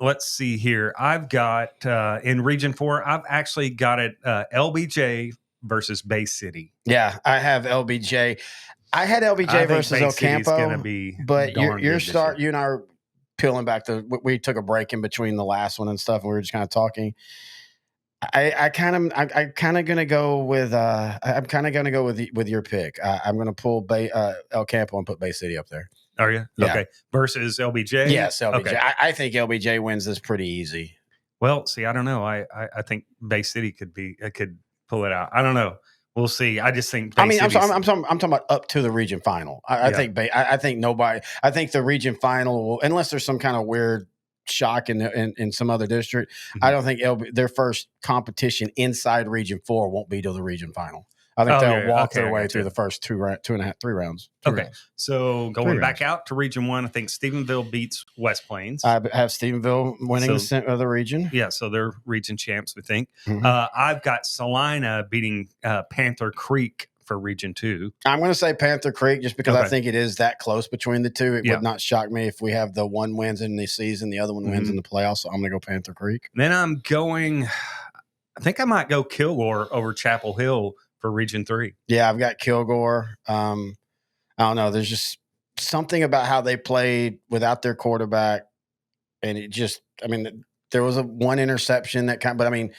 let's see here. I've got in Region 4, I've actually got it LBJ versus Bay City. Yeah, I have LBJ. I had LBJ versus Bay City's Ocampo, gonna be but darn you're good this year. you and I are peeling back we took a break in between the last one and stuff, and we were just kind of talking. I'm kind of gonna go with with your pick. I'm gonna pull El Campo and put Bay City up there. Are you? Yeah. Okay. Versus LBJ? Yes, LBJ. Okay. I think LBJ wins this pretty easy. Well, see, I don't know. I think Bay City could pull it out. I don't know. We'll see. I just think. I'm talking about up to the region final. I think the region final will, unless there's some kind of weird shock in some other district. Mm-hmm. I don't think their first competition inside Region 4 won't be till the region final. I think they'll walk their way through the first 3 rounds. So going back out to Region 1, I think Stephenville beats West Plains. I have Stephenville winning the region. Yeah, so they're region champs, we think. Mm-hmm. I've got Salina beating Panther Creek for Region 2. I'm going to say Panther Creek just because I think it is that close between the two. It would not shock me if we have the one wins in the season, the other one wins in the playoffs. So I'm going to go Panther Creek. Then I think I might go Kilgore over Chapel Hill for Region 3. Yeah, I've got Kilgore. I don't know. There's just something about how they played without their quarterback. And it just, there was one interception you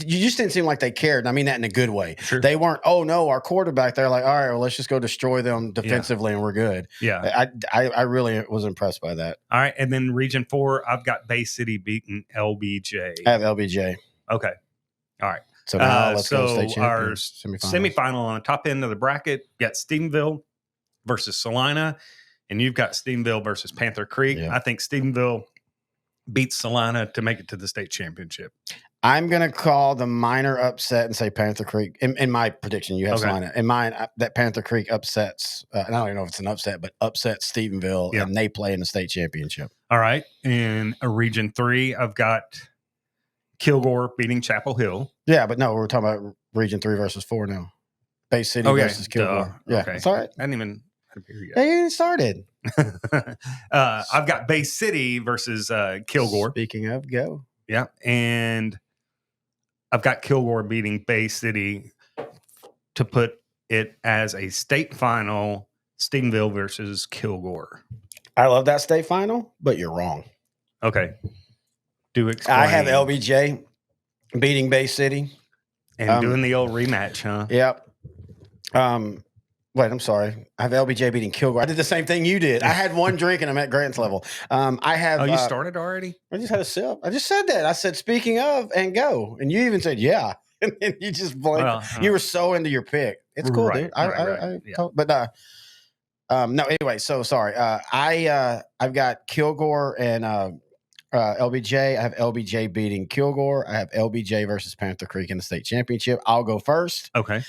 just didn't seem like they cared. And I mean that in a good way. Sure. They weren't, oh no, our quarterback. They're like, all right, well, let's just go destroy them defensively and we're good. Yeah. I really was impressed by that. All right. And then Region 4, I've got Bay City beating LBJ. I have LBJ. Okay. All right. So now let's go state champion. Our semifinal on the top end of the bracket, we got Stephenville versus Salina, and you've got Stephenville versus Panther Creek. Yeah. I think Stephenville beats Salina to make it to the state championship. I'm going to call the minor upset and say Panther Creek. In my prediction, you have Salina. In mine, that Panther Creek upsets, and I don't even know if it's an upset, but upsets Stephenville, and they play in the state championship. All right. In Region 3, I've got Kilgore beating Chapel Hill. Yeah, but no, we're talking about Region 3 versus 4 now. Bay City versus Kilgore. Yeah, okay. It's all right. I didn't even hear yet. Yeah, you didn't started. I've got Bay City versus Kilgore. Speaking of, go. Yeah, and I've got Kilgore beating Bay City to put it as a state final, Stephenville versus Kilgore. I love that state final, but you're wrong. Okay. Do explain. I have LBJ beating Bay City. And doing the old rematch, huh? Yep. Wait, I'm sorry. I have LBJ beating Kilgore. I did the same thing you did. I had one drink and I'm at Grant's level. I have. Oh, you started already? I just had a sip. I just said that. I said, speaking of, and go. And you even said, yeah. And then you just blinked. You were so into your pick. It's cool, dude. No, anyway, so sorry. I've got Kilgore and LBJ. I have LBJ beating Kilgore. I have LBJ versus Panther Creek in the state championship. I'll go first. Okay.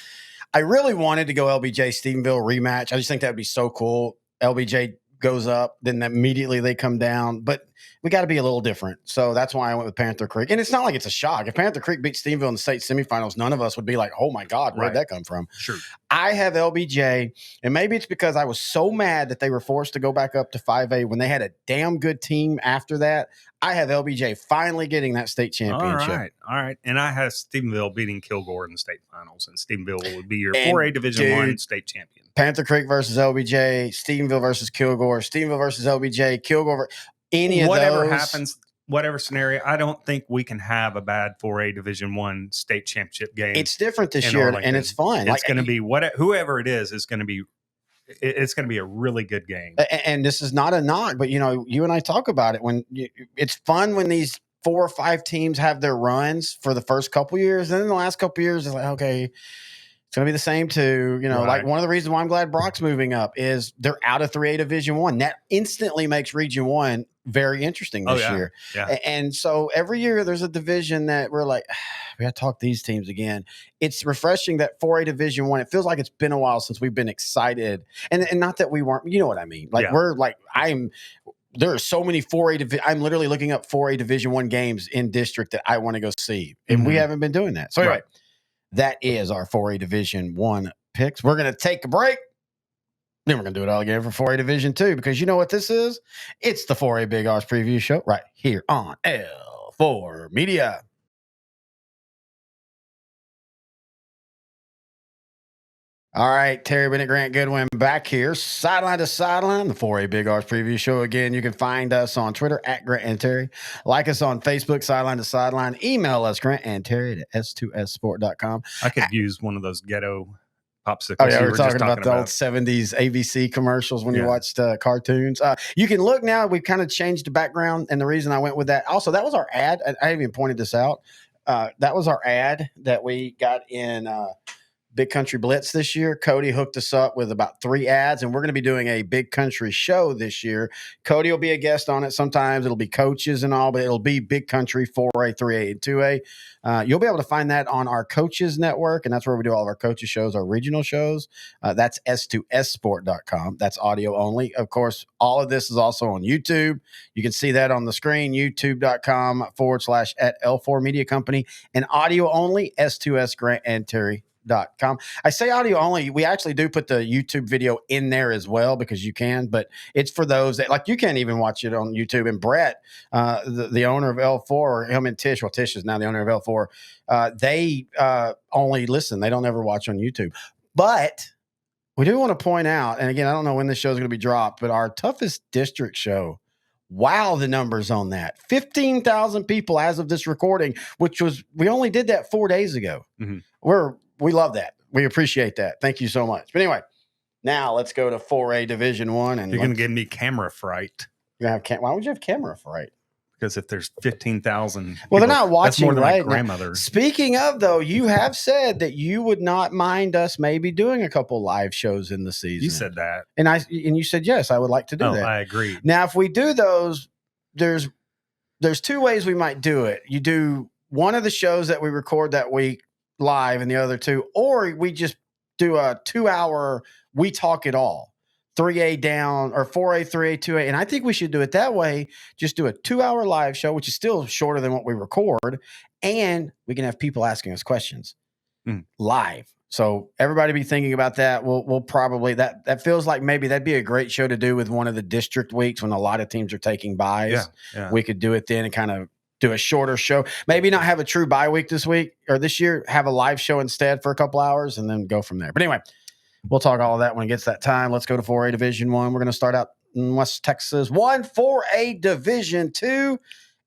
I really wanted to go LBJ Stephenville rematch. I just think that would be so cool. LBJ goes up, then immediately they come down. But we got to be a little different. So that's why I went with Panther Creek. And it's not like it's a shock. If Panther Creek beats Stephenville in the state semifinals, none of us would be like, oh my God, where'd that come from? Sure. I have LBJ, and maybe it's because I was so mad that they were forced to go back up to 5A when they had a damn good team after that. I have LBJ finally getting that state championship. All right. And I have Stephenville beating Kilgore in the state finals, and Stephenville would be your 4A Division I state champion. Panther Creek versus LBJ, Stephenville versus Kilgore, Stephenville versus LBJ, Kilgore. Whatever happens, whatever scenario, I don't think we can have a bad 4A Division I state championship game. It's different this year, and it's fun. It's going to be whoever it is going to be. It's going to be a really good game. And this is not a knock, but you and I talk about it it's fun when these 4 or 5 teams have their runs for the first couple years, and then the last couple years it's like, okay, it's going to be the same too. Like one of the reasons why I'm glad Brock's moving up is they're out of 3A Division I. That instantly makes Region 1 very interesting this year. Yeah. And so every year there's a division that we're like, we got to talk these teams again. It's refreshing that 4A Division I. It feels like it's been a while since we've been excited. And not that we weren't, you know what I mean? Like we're like, there are so many 4A I'm literally looking up 4A Division I games in district that I want to go see. And we haven't been doing that. So anyway, that is our 4A Division I picks. We're going to take a break. Then we're going to do it all again for 4A Division 2 because you know what this is? It's the 4A Big Arse Preview Show right here on L4 Media. All right, Terry Bennett, Grant Goodwin back here, sideline to sideline, the 4A Big Arse Preview Show. Again, you can find us on Twitter at Grant and Terry. Like us on Facebook, sideline to sideline. Email us, Grant and Terry, at s2ssport.com. I could use one of those ghetto popsicles. Oh, yeah, you we're talking about the old about 70s ABC commercials when you watched cartoons. You can look now. We've kind of changed the background, and the reason I went with that, also, that was our ad. I even pointed this out. That was our ad that we got in Big Country Blitz this year. Cody hooked us up with about 3 ads, and we're going to be doing a Big Country show this year. Cody will be a guest on it. Sometimes it'll be coaches and all, but it'll be Big Country 4A, 3A, and 2A. You'll be able to find that on our coaches network, and that's where we do all of our coaches shows, our regional shows. That's s2ssport.com. That's audio only. Of course, all of this is also on YouTube. You can see that on the screen, youtube.com/at L4 Media Company, and audio only, S2S Grant and Terry. .com. I say audio only. We actually do put the YouTube video in there as well because you can, but it's for those that like you can't even watch it on YouTube. And Brett, the owner of L4, him and Tish, well, Tish is now the owner of L4. They only listen. They don't ever watch on YouTube. But we do want to point out, and again, I don't know when this show is going to be dropped, but our toughest district show. Wow, the numbers on that. 15,000 people as of this recording, which was, we only did that 4 days ago. Mm-hmm. We love that. We appreciate that. Thank you so much. But anyway, now let's go to 4A Division 1. And you're going to give me camera fright. Why would you have camera fright? Because if there's 15,000 well, they're not watching, more than right? my grandmother. Now, speaking of, though, you have said that you would not mind us maybe doing a couple live shows in the season. You said that. And you said, yes, I would like to do that. I agree. Now, if we do those, there's 2 ways we might do it. You do one of the shows that we record that week live and the other 2, or we just do a 2-hour, we talk it all, 3A down or 4A, 3A, 2A. And I think we should do it that way. Just do a 2-hour live show, which is still shorter than what we record. And we can have people asking us questions live. So everybody be thinking about that. We'll probably, that feels like maybe that'd be a great show to do with one of the district weeks when a lot of teams are taking buys. Yeah. We could do it then and kind of do a shorter show. Maybe not have a true bye week this week or this year, have a live show instead for a couple hours and then go from there. But anyway, we'll talk all of that when it gets that time. Let's go to 4A Division 1. We're going to start out in West Texas. 4A Division 2.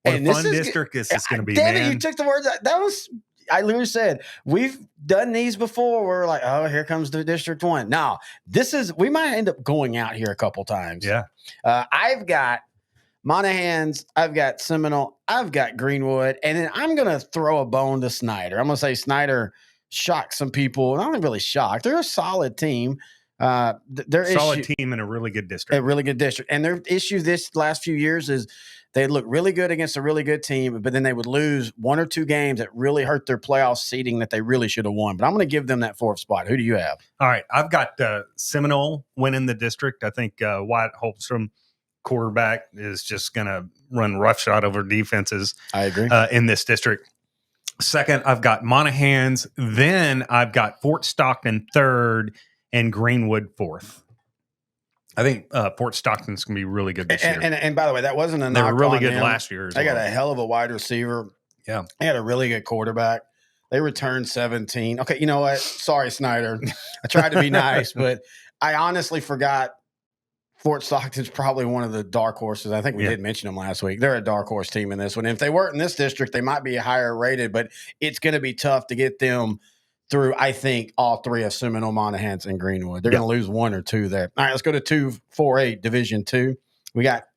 What and a fun district this is going to be, damn man. it, you took the words. I literally said, we've done these before. We're like, oh, here comes the District 1. Now, we might end up going out here a couple times. Yeah. I've got Monahans, I've got Seminole, I've got Greenwood, and then I'm going to throw a bone to Snyder. I'm going to say Snyder shocked some people. Not really shocked. They're a solid team. They're solid team in a really good district. A really good district. And their issue this last few years is they look really good against a really good team, but then they would lose 1 or 2 games that really hurt their playoff seeding that they really should have won. But I'm going to give them that 4th spot. Who do you have? All right. I've got Seminole winning the district. I think Wyatt Holmstrom, quarterback, is just going to run roughshod over defenses. I agree. In this district. Second, I've got Monahans. Then I've got Fort Stockton 3rd and Greenwood 4th. I think Fort Stockton's going to be really good this year. And by the way, that wasn't a knock. They were really good them. last year. They got a hell of a wide receiver. Yeah. They had a really good quarterback. They returned 17. Okay, you know what? Sorry, Snyder. I tried to be nice, but I honestly forgot Fort Stockton's probably one of the dark horses. I think we did mention them last week. They're a dark horse team in this one. And if they weren't in this district, they might be higher rated, but it's going to be tough to get them through, I think, all 3 of Seminole, Monahans, and Greenwood. They're going to lose 1 or 2 there. All right, let's go to 4A Division 2. We got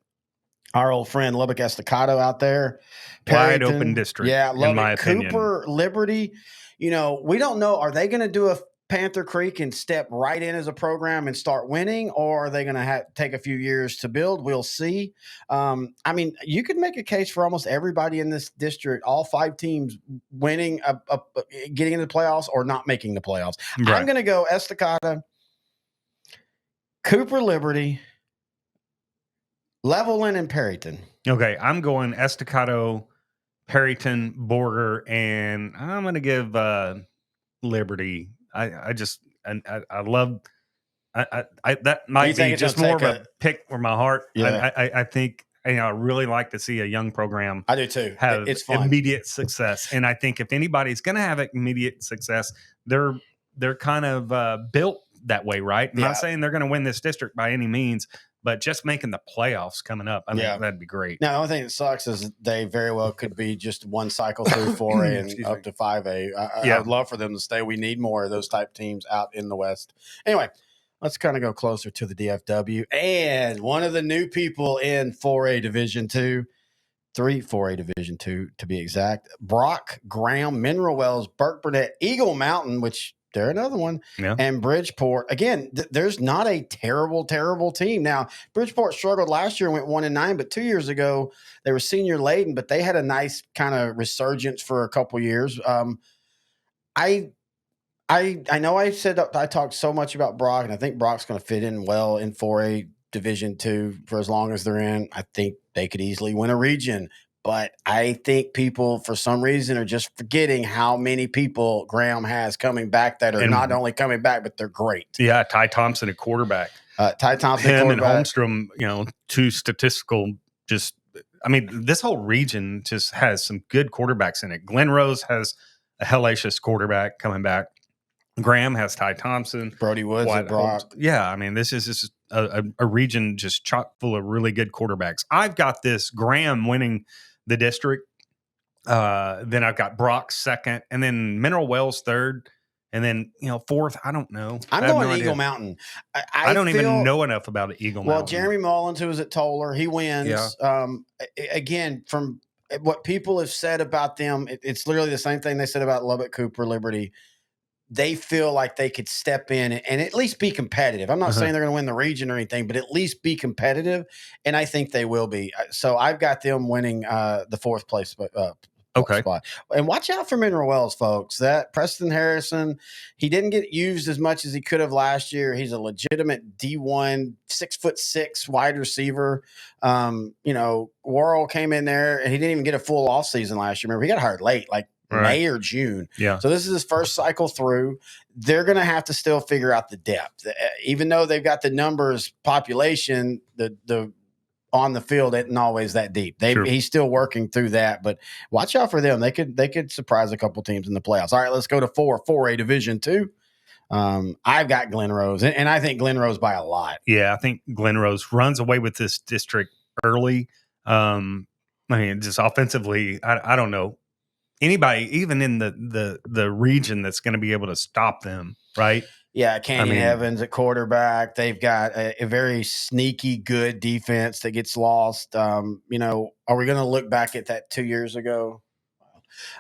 our old friend Lubbock Estacado out there. Wide open district, Lubbock, in my opinion. Cooper, Liberty. You know, we don't know. Are they going to do a Panther Creek and step right in as a program and start winning, or are they going to take a few years to build? We'll see. I mean, you could make a case for almost everybody in this district, all 5 teams winning, getting into the playoffs or not making the playoffs. Right. I'm going to go Estacada, Cooper, Liberty, Levelland, and Perryton. Okay, I'm going Estacado, Perryton, Borger, and I'm going to give Liberty. I love That might think be it's just gonna more of take a pick for my heart. Yeah. I think I really like to see a young program. I do too. Have It's fun. immediate success, and I think if anybody's going to have immediate success, they're kind of built that way, right? I'm Yeah. not saying they're going to win this district by any means, but just making the playoffs coming up, I think that'd be great. Now, the only thing that sucks is they very well could be just one cycle through 4A and up to 5A. I would love for them to stay. We need more of those type teams out in the West. Anyway, let's kind of go closer to the DFW. And one of the new people in 4A Division 2, 4A Division 2 to be exact, Brock, Graham, Mineral Wells, Burke Burnett, Eagle Mountain, which they're another one, and Bridgeport. Again, there's not a terrible team. Now, Bridgeport struggled last year and went 1-9, but 2 years ago they were senior laden, but they had a nice kind of resurgence for a couple years. I know I said I talked so much about Brock, and I think Brock's going to fit in well in 4A Division 2 for as long as they're in. I think they could easily win a region. But I think people, for some reason, are just forgetting how many people Graham has coming back that are not only coming back, but they're great. Yeah, Ty Thompson at quarterback. Ty Thompson Him quarterback. and Holmstrom, two statistical this whole region just has some good quarterbacks in it. Glen Rose has a hellacious quarterback coming back. Graham has Ty Thompson. Brody Woods at Brock. Yeah, this is a region just chock full of really good quarterbacks. I've got this Graham winning the district. Then I've got Brock second, and then Mineral Wells third, and then fourth. I don't know. I'm going Eagle Mountain. I don't even know enough about Eagle Mountain. Well, Jeremy Mullins, who was at Toller, he wins. Yeah. Again, from what people have said about them, it's literally the same thing they said about Lubbock, Cooper, Liberty. They feel like they could step in and at least be competitive. I'm not saying they're going to win the region or anything, but at least be competitive, and I think they will be. So I've got them winning the fourth place spot. And watch out for Mineral Wells, folks. That Preston Harrison, he didn't get used as much as he could have last year. He's a legitimate D1, 6'6" wide receiver. Worrell came in there, and he didn't even get a full offseason last year. Remember, he got hired late, like May or June. Yeah. So this is his first cycle through. They're going to have to still figure out the depth. Even though they've got the numbers, population, the on the field isn't always that deep. He's still working through that, but watch out for them. They could surprise a couple teams in the playoffs. All right, let's go to 4A Division 2. I've got Glen Rose, and I think Glen Rose by a lot. Yeah, I think Glen Rose runs away with this district early. Just offensively, I don't know anybody, even in the region, that's going to be able to stop them, right? Yeah, Canyon Evans at quarterback. They've got a very sneaky, good defense that gets lost. Are we going to look back at that 2 years ago?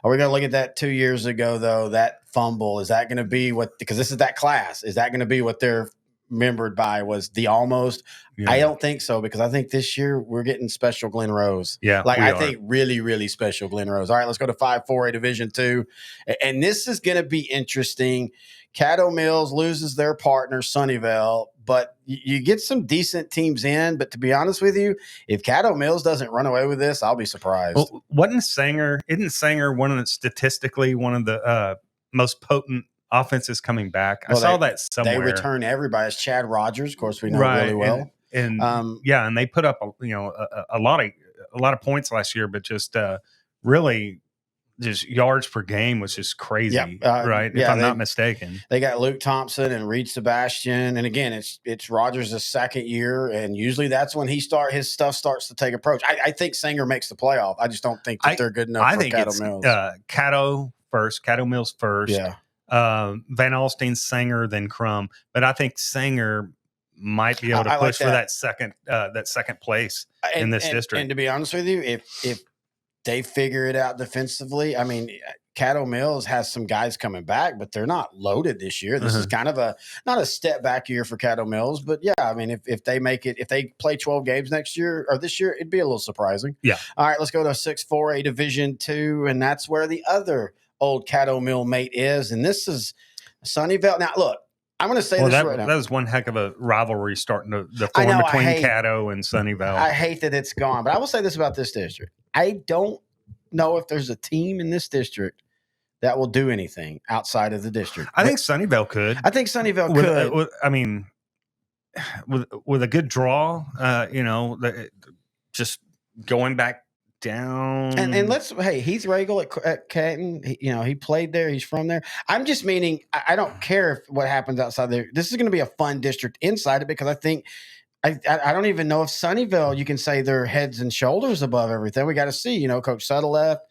Are we going to look at that 2 years ago, though, that fumble? Is that going to be because this is that class, is that going to be what they're remembered by, was the almost? Yeah. I don't think so, because I think this year we're getting special Glen Rose. Yeah, I think really, really special Glen Rose. All right, let's go to 4A Division 2. And this is going to be interesting. Caddo Mills loses their partner, Sunnyvale, but you get some decent teams in. But to be honest with you, if Caddo Mills doesn't run away with this, I'll be surprised. Well, isn't Sanger statistically one of the most potent offenses coming back? I saw that somewhere. They return everybody. It's Chad Rogers, of course, we know really well. And they put up a lot of points last year, but just really just yards per game was just crazy, right? If I'm not mistaken. They got Luke Thompson and Reed Sebastian, and again, it's Rogers' second year, and usually that's when his stuff starts to take approach. I think Sanger makes the playoff. I just don't think that they're good enough for Caddo Mills. Caddo Mills first. Yeah. Van Alstine, Sanger, then Crum. But I think Sanger might be able to push for that second place in this district. And to be honest with you, if they figure it out defensively, Caddo Mills has some guys coming back, but they're not loaded this year. This is kind of not a step back year for Caddo Mills, but if they make it, if they play 12 games next year or this year, it'd be a little surprising. Yeah. All right, let's go to 4A Division 2, and that's where the other old Caddo Mill mate is, and this is Sunnyvale. Now, look, I'm going to say this right now. That was one heck of a rivalry starting to form between Caddo and Sunnyvale. I hate that it's gone, but I will say this about this district. I don't know if there's a team in this district that will do anything outside of the district. I think Sunnyvale could. I think Sunnyvale could. with a good draw, just going back down. And Heath Regal at Canton, he played there. He's from there. I'm just meaning, I don't care if what happens outside there. This is going to be a fun district inside it because I think I don't even know if Sunnyvale, you can say they're heads and shoulders above everything. We got to see, Coach Sutter left.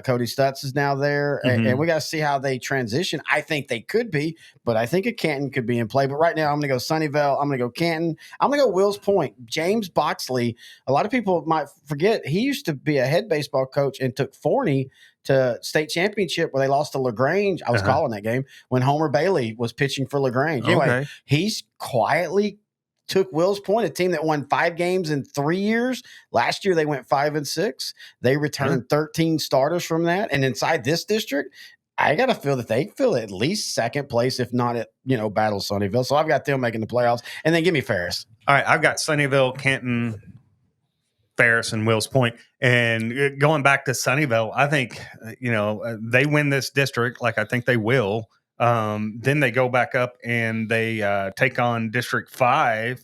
Cody Stutz is now there. And we got to see how they transition. I think they could be, but I think a Canton could be in play. But right now, I'm going to go Sunnyvale. I'm going to go Canton. I'm going to go Wills Point. James Boxley. A lot of people might forget he used to be a head baseball coach and took Forney to state championship where they lost to LaGrange. I was calling that game when Homer Bailey was pitching for LaGrange. Anyway, he's quietly took Wills Point, a team that won 5 games in 3 years. Last year, they went 5-6. They returned 13 starters from that. And inside this district, I got to feel that they feel at least second place, if not at, Battle Sunnyvale. So I've got them making the playoffs. And then give me Ferris. All right. I've got Sunnyvale, Canton, Ferris, and Wills Point. And going back to Sunnyvale, I think, they win this district like I think they will. Then they go back up and they take on District 5,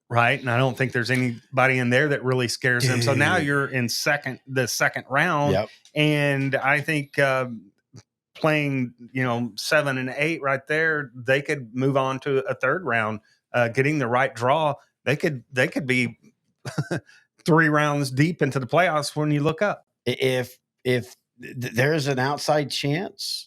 right? And I don't think there's anybody in there that really scares them. So now you're in the second round. And I think playing, 7 and 8 right there, they could move on to a third round, getting the right draw. They could be 3 rounds deep into the playoffs when you look up. If there's an outside chance,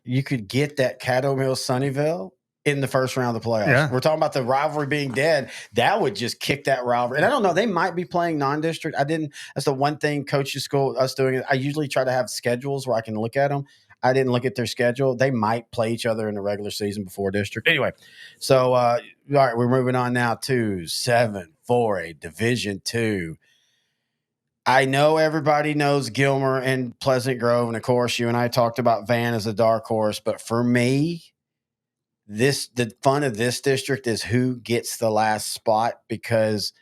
you could get that Caddo Mill Sunnyvale in the first round of the playoffs. Yeah. We're talking about the rivalry being dead. That would just kick that rivalry. And I don't know, they might be playing non-district. That's the one thing coaches school us doing. I usually try to have schedules where I can look at them. I didn't look at their schedule. They might play each other in the regular season before district. Anyway, so all right, we're moving on now to 7-4A Division II. I know everybody knows Gilmer and Pleasant Grove, and of course, you and I talked about Van as a dark horse. But for me, the fun of this district is who gets the last spot, because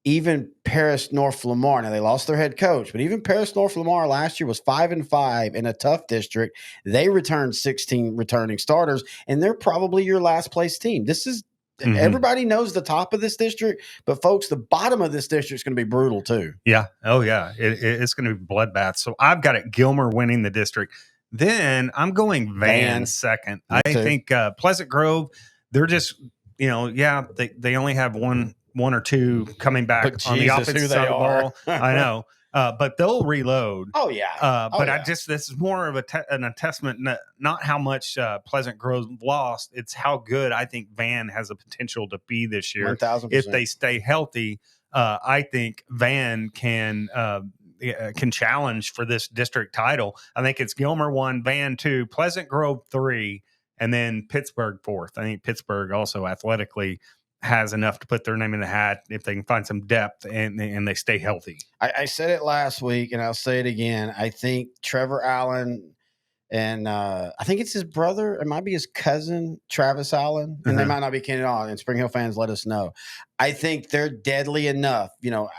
even Paris North Lamar, now they lost their head coach, but even Paris North Lamar last year was 5-5 in a tough district. They returned 16 returning starters, and they're probably your last place team. This is everybody knows the top of this district, but folks, the bottom of this district is going to be brutal too. Yeah. Oh yeah. It's going to be bloodbath. So I've got it Gilmer winning the district. Then I'm going Van second. I think Pleasant Grove, they're just, they only have one or two coming back on the offensive side of the ball. I know. But they'll reload. Oh yeah. This is more of an testament, not how much Pleasant Grove lost. It's how good I think Van has a potential to be this year. 1,000%. If they stay healthy, I think Van can challenge for this district title. I think it's Gilmer 1, Van 2, Pleasant Grove 3, and then Pittsburgh 4th. I think Pittsburgh also athletically has enough to put their name in the hat if they can find some depth and they stay healthy. I said it last week, and I'll say it again. I think Trevor Allen and I think it's his brother. It might be his cousin, Travis Allen, and they might not be Kenny at all. And Spring Hill fans, let us know. I think they're deadly enough.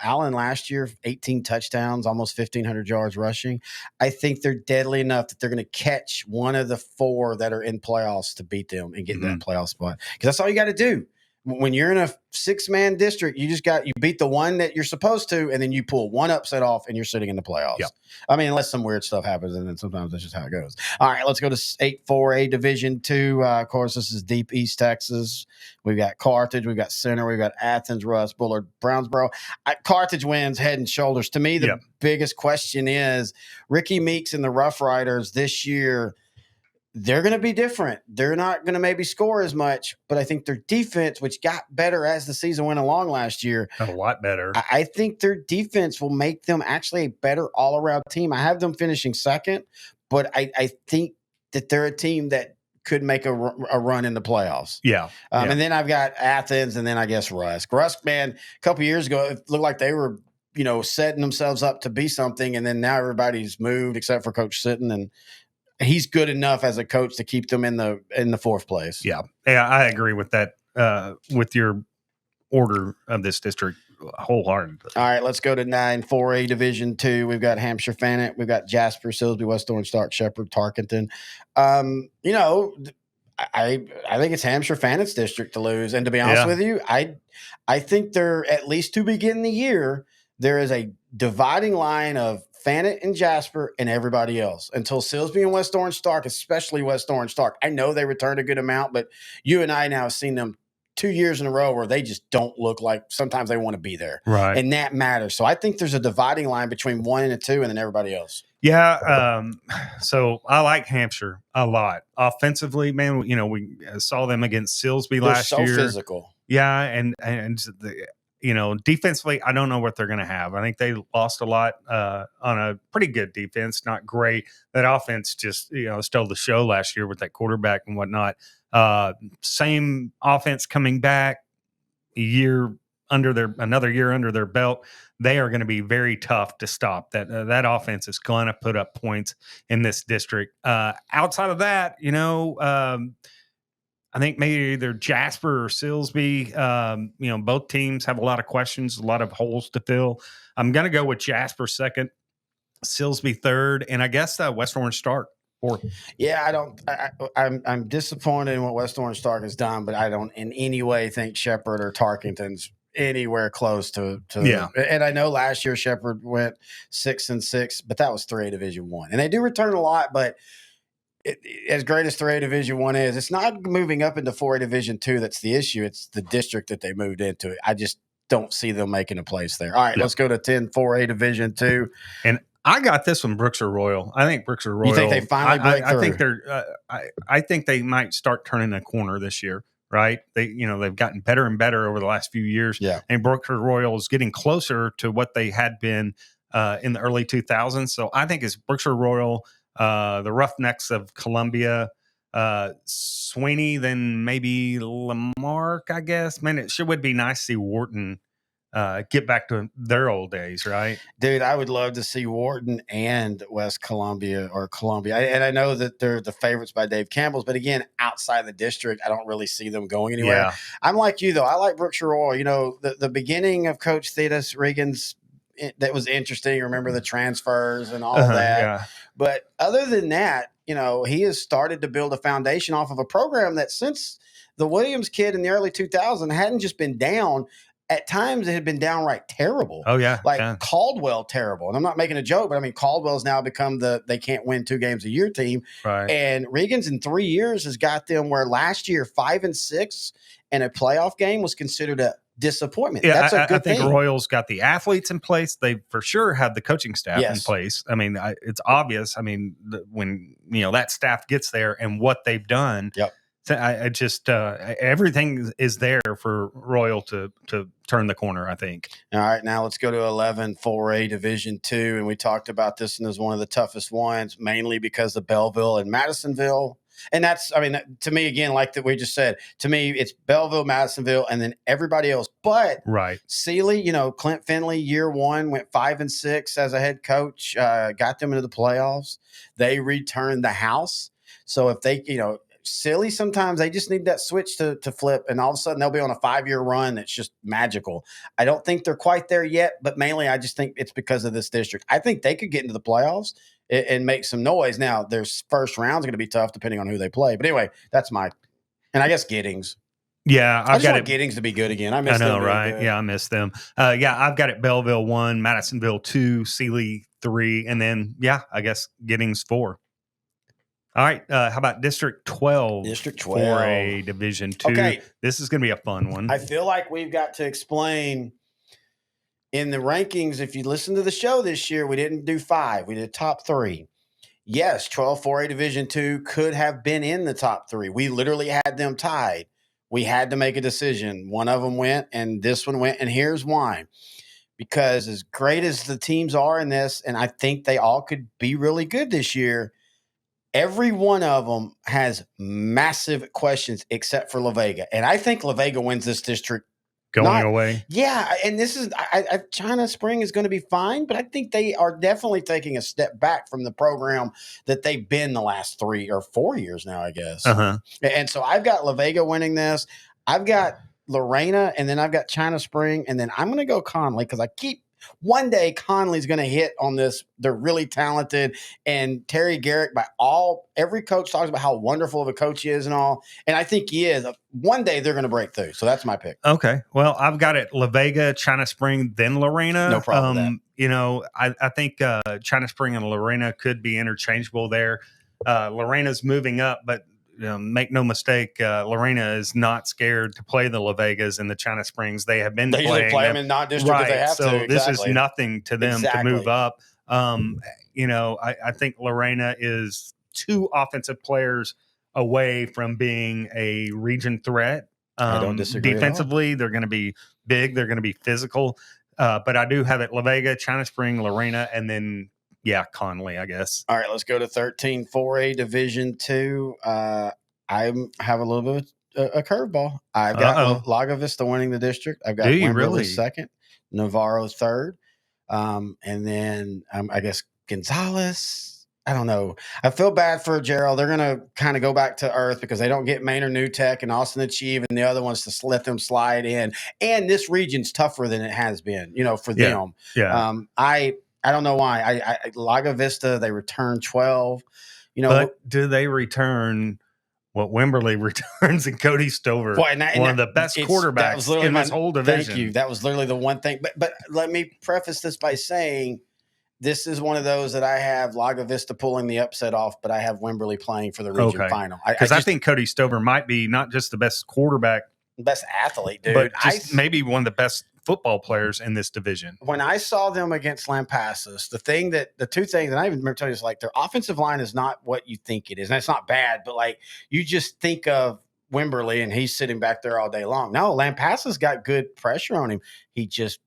Allen last year, 18 touchdowns, almost 1,500 yards rushing. I think they're deadly enough that they're going to catch one of the 4 that are in playoffs to beat them and get that playoff spot. Because that's all you got to do. When you're in a 6-man district, you beat the one that you're supposed to, and then you pull one upset off, and you're sitting in the playoffs. Yep. I mean, unless some weird stuff happens, and then sometimes that's just how it goes. All right, let's go to 8-4A Division II. Of course, this is deep East Texas. We've got Carthage, we've got Center, we've got Athens, Russ, Bullard, Brownsboro. Carthage wins head and shoulders. To me, the biggest question is Ricky Meeks and the Rough Riders this year. They're going to be different. They're not going to maybe score as much, but I think their defense, which got better as the season went along last year, a lot better. I think their defense will make them actually a better all-around team. I have them finishing second, but I think that they're a team that could make a run in the playoffs. Yeah. And then I've got Athens, and then I guess Rusk. Rusk, man, a couple years ago, it looked like they were, setting themselves up to be something, and then now everybody's moved except for Coach Sitton, and he's good enough as a coach to keep them in the 4th place. Yeah, I agree with that. With your order of this district, wholeheartedly. All right, let's go to 9-4A Division II. We've got Hampshire Fannett, we've got Jasper, Silsbee, West Orange, Stark, Shepherd, Tarkenton. I think it's Hampshire Fannett's district to lose. And to be honest with you, I think they're, at least to begin the year, there is a dividing line of Fannett and Jasper and everybody else until Silsbee and West Orange Stark, especially West Orange Stark. I know they returned a good amount, but you and I now have seen them 2 years in a row where they just don't look like sometimes they want to be there. Right. And that matters. So I think there's a dividing line between 1 and a 2 and then everybody else. Yeah. So I like Hampshire a lot. Offensively, man, we saw them against Silsbee last year. They're so physical. Yeah. And defensively, I don't know what they're going to have. I think they lost a lot on a pretty good defense, not great. That offense just, stole the show last year with that quarterback and whatnot. Same offense coming back another year under their belt. They are going to be very tough to stop. That offense is going to put up points in this district. Outside of that, I think maybe either Jasper or Silsbee. Both teams have a lot of questions, a lot of holes to fill. I'm going to go with Jasper second, Silsbee third, and I guess West Orange Stark fourth. Yeah, I'm disappointed in what West Orange Stark has done, but I don't in any way think Shepherd or Tarkington's anywhere close to. Yeah. And I know last year Shepherd went 6-6, but that was 3A Division I, and they do return a lot, but. As great as 3A Division I is, it's not moving up into 4A Division II that's the issue. It's the district that they moved into. I just don't see them making a place there. All right, let's go to 10, 4A Division II. And I got this one, Brookshire Royal. I think Brookshire Royal. You think they finally break through? I think they're. I think they might start turning a corner this year. Right? They've gotten better and better over the last few years. Yeah. And Brookshire Royal is getting closer to what they had been in the early 2000s. So I think it's Brookshire Royal. The Roughnecks of Columbia, Sweeney, then maybe Lamarck, I guess. Man, it sure would be nice to see Wharton get back to their old days, right? Dude, I would love to see Wharton and West Columbia or Columbia. And I know that they're the favorites by Dave Campbell's, but again, outside the district, I don't really see them going anywhere. Yeah. I'm like you, though. I like Brookshire Royal. The beginning of Coach Thetis Regan's that was interesting. Remember the transfers and all that. Yeah. But other than that, he has started to build a foundation off of a program that since the Williams kid in the early 2000s hadn't just been down. At times it had been downright terrible. Oh, yeah. Caldwell terrible. And I'm not making a joke, but I mean, Caldwell's now become they can't win 2 games a year team. Right. And Regan's in 3 years has got them where last year 5-6 and a playoff game was considered a disappointment. Yeah, that's a good thing. I think Royals got the athletes in place. They for sure have the coaching staff in place. I mean, it's obvious. I mean, when that staff gets there and what they've done. Yep. I just everything is there for Royal to turn the corner, I think. All right, now let's go to 11, 4A Division II, and we talked about this one as one of the toughest ones, mainly because of Belleville and Madisonville. And that's, to me, again, like that we just said, to me, it's Belleville, Madisonville, and then everybody else. But right, Sealy, Clint Finley, year one, went 5-6 as a head coach, got them into the playoffs. They returned the house. So if they, Silly, sometimes they just need that switch to flip, and all of a sudden they'll be on a 5-year run that's just magical. I don't think they're quite there yet, but mainly I just think it's because of this district. I think they could get into the playoffs and make some noise. Now, their first round's going to be tough depending on who they play. But anyway, that's and I guess Giddings. Yeah, I just want Giddings to be good again. I miss them. Right? Good. Yeah, I miss them. I've got it Belleville 1, Madisonville 2, Sealy 3, and then I guess Giddings 4. All right. How about District 12? District 12. 4A Division 2. Okay. This is going to be a fun one. I feel like we've got to explain in the rankings. If you listen to the show this year, we didn't do 5. We did top 3. Yes, 12 4A Division 2 could have been in the top 3. We literally had them tied. We had to make a decision. One of them went, and this one went. And here's why. Because as great as the teams are in this, and I think they all could be really good this year, every one of them has massive questions except for La Vega. And I think La Vega wins this district. Going away. Yeah. And this is China Spring is going to be fine, but I think they are definitely taking a step back from the program that they've been the last 3 or 4 years now, I guess. And so I've got La Vega winning this. I've got Lorena, and then I've got China Spring, and then I'm going to go Conley because I keep One day Conley's going to hit on this. They're really talented. And Terry Garrick, every coach talks about how wonderful of a coach he is and all. And I think he is. One day they're going to break through. So that's my pick. Okay. Well, I've got it La Vega, China Spring, then Lorena. No problem with that. You know, I think China Spring and Lorena could be interchangeable there. Lorena's moving up, but make no mistake, Lorena is not scared to play the La Vegas and the China Springs. They have been They usually playing play them in non-district right. because they have so to. This Exactly. is nothing to them to move up. You know, I think Lorena is 2 offensive players away from being a region threat. I don't disagree. Defensively, they're going to be big. They're going to be physical. But I do have it La Vega, China Spring, Lorena, and then Conley, I guess. All right, let's go to 13 4A Division 2. I have a little bit of a curveball. I've got Lago Vista winning the district. I've got Wimberley second, Navarro third, and then I guess Gonzalez. I don't know. I feel bad for Gerald. They're going to kind of go back to earth because they don't get Maynard New Tech and Austin Achieve and the other ones to let them slide in. And this region's tougher than it has been, for them. Yeah. I don't know why. I Lago Vista, they return 12. But do they return what Wimberley returns in Cody Stover? One of the best quarterbacks in this whole division. Thank you. That was literally the one thing. But let me preface this by saying this is one of those that I have Lago Vista pulling the upset off, but I have Wimberley playing for the region final. Because I think Cody Stover might be not just the best quarterback, best athlete, dude, but just maybe one of the best football players in this division. When I saw them against Lampasas, the 2 things, and I even remember telling you, is like their offensive line is not what you think it is. And it's not bad, but like you just think of Wimberley and he's sitting back there all day long. No, Lampasas got good pressure on him. He just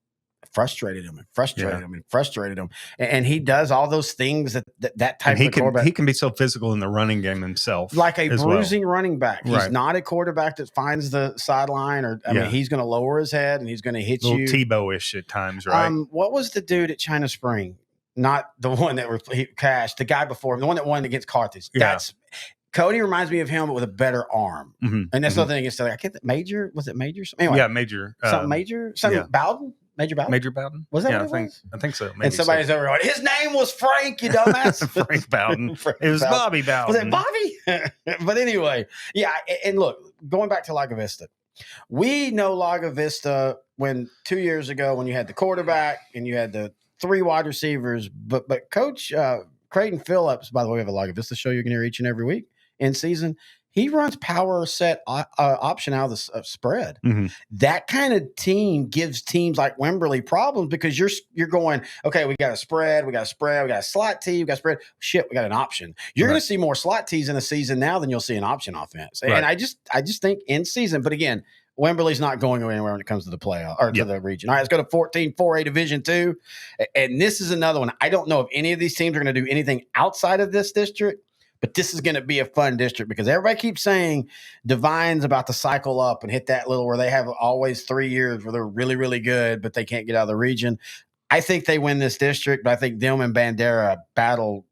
frustrated him. And he does all those things that type of quarterback. He can be so physical in the running game himself. Like a bruising running back. He's not a quarterback that finds the sideline I mean, he's going to lower his head and he's going to hit you. Tebow-ish at times, right? What was the dude at China Spring? Not the one that cashed, the guy before him, the one that won against Carthage. Cody reminds me of him, but with a better arm. Mm-hmm. And that's the thing. It's like, I get that Major. Was it Major? Anyway, Major. Something Major? Something Bowden? Major Bowden? Major Bowden? Was that what it was? I think so. Maybe and somebody's over on his name was Frank, you dumbass. Frank Bowden. It was Bobby Bowden. Was it Bobby? But anyway, and look, going back to Lago Vista, we know Lago Vista when 2 years ago when you had the quarterback and you had the 3 wide receivers, but Coach Creighton Phillips, by the way, we have a Lago Vista show you can hear each and every week in season. He runs power set option out of the spread. Mm-hmm. That kind of team gives teams like Wimberley problems because you're going, okay, we got a spread, we got a slot tee, we got a spread. Shit, we got an option. You're going to see more slot tees in a season now than you'll see an option offense. And I just think in season, but again, Wimberley's not going anywhere when it comes to the playoff or to the region. All right, let's go to 14 4A Division 2. And this is another one. I don't know if any of these teams are going to do anything outside of this district. But this is going to be a fun district because everybody keeps saying Divine's about to cycle up and hit that little where they have always 3 years where they're really, really good, but they can't get out of the region. I think they win this district, but I think them and Bandera battle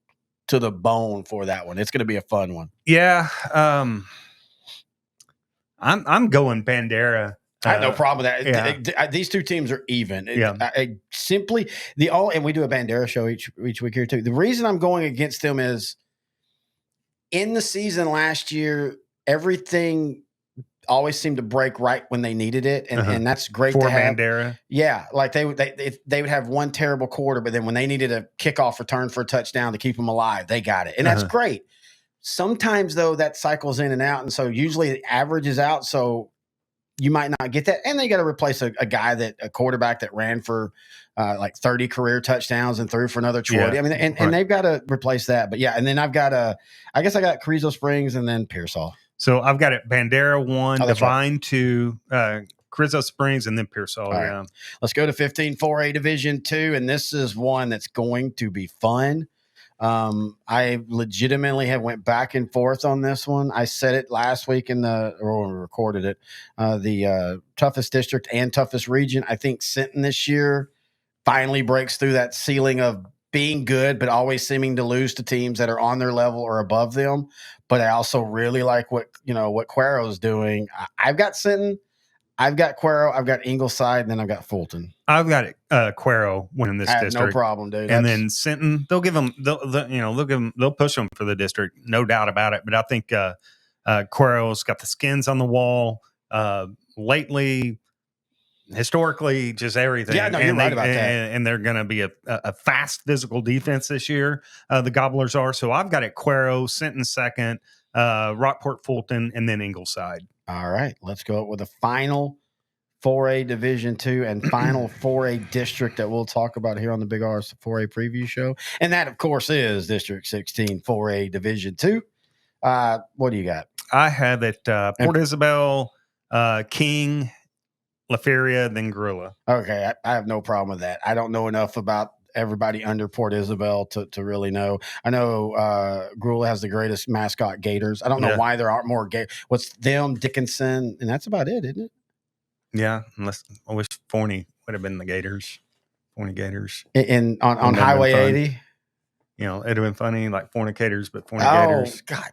to the bone for that one. It's going to be a fun one. Yeah. I'm going Bandera. I have no problem with that. Yeah. These 2 teams are even. Yeah. And we do a Bandera show each week here too. The reason I'm going against them is in the season last year, everything always seemed to break right when they needed it, and that's great for to have. Bandera. Yeah, like they would have one terrible quarter, but then when they needed a kickoff return for a touchdown to keep them alive, they got it, and that's great. Sometimes though, that cycles in and out, and so usually it averages out. So you might not get that, and they got to replace a quarterback that ran for like 30 career touchdowns and threw for another 20. I mean, and they've got to replace that. But and then I guess I got Carrizo Springs and then Pearsall. So I've got it Bandera 1, Divine right. 2, Carrizo Springs, and then Pearsall. Right. Let's go to 15 4A Division 2, and this is one that's going to be fun. I legitimately have went back and forth on this one. I said it last week when we recorded it, the toughest district and toughest region. I think Sinton this year finally breaks through that ceiling of being good, but always seeming to lose to teams that are on their level or above them. But I also really like what Cuero's doing. I've got Sinton. I've got Cuero, I've got Ingleside, and then I've got Fulton. I've got Cuero winning this I have district. no problem, dude. And then Sinton, they'll give them, they'll push them for the district, no doubt about it. But I think Cuero's got the skins on the wall lately. Historically, just everything. Yeah, no, you're right about that. And they're going to be a fast physical defense this year. The Gobblers are. So I've got it Cuero, Sinton second, Rockport, Fulton, and then Ingleside. All right, let's go with the final 4A Division II and final 4A district that we'll talk about here on the Big Arse 4A Preview Show. And that, of course, is District 16 4A Division II. What do you got? I have it Port Isabel, King, La Feria, then Gorilla. Okay, I have no problem with that. I don't know enough about everybody under Port Isabel to really know. I know Gorilla has the greatest mascot, Gators. I don't know why there aren't more Gators. What's them, Dickinson, and that's about it, isn't it? Yeah, unless I wish Forney would have been the Gators. Forney Gators. And on Highway 80? You know, it'd have been funny, like fornicators, but fornicators. Oh, God.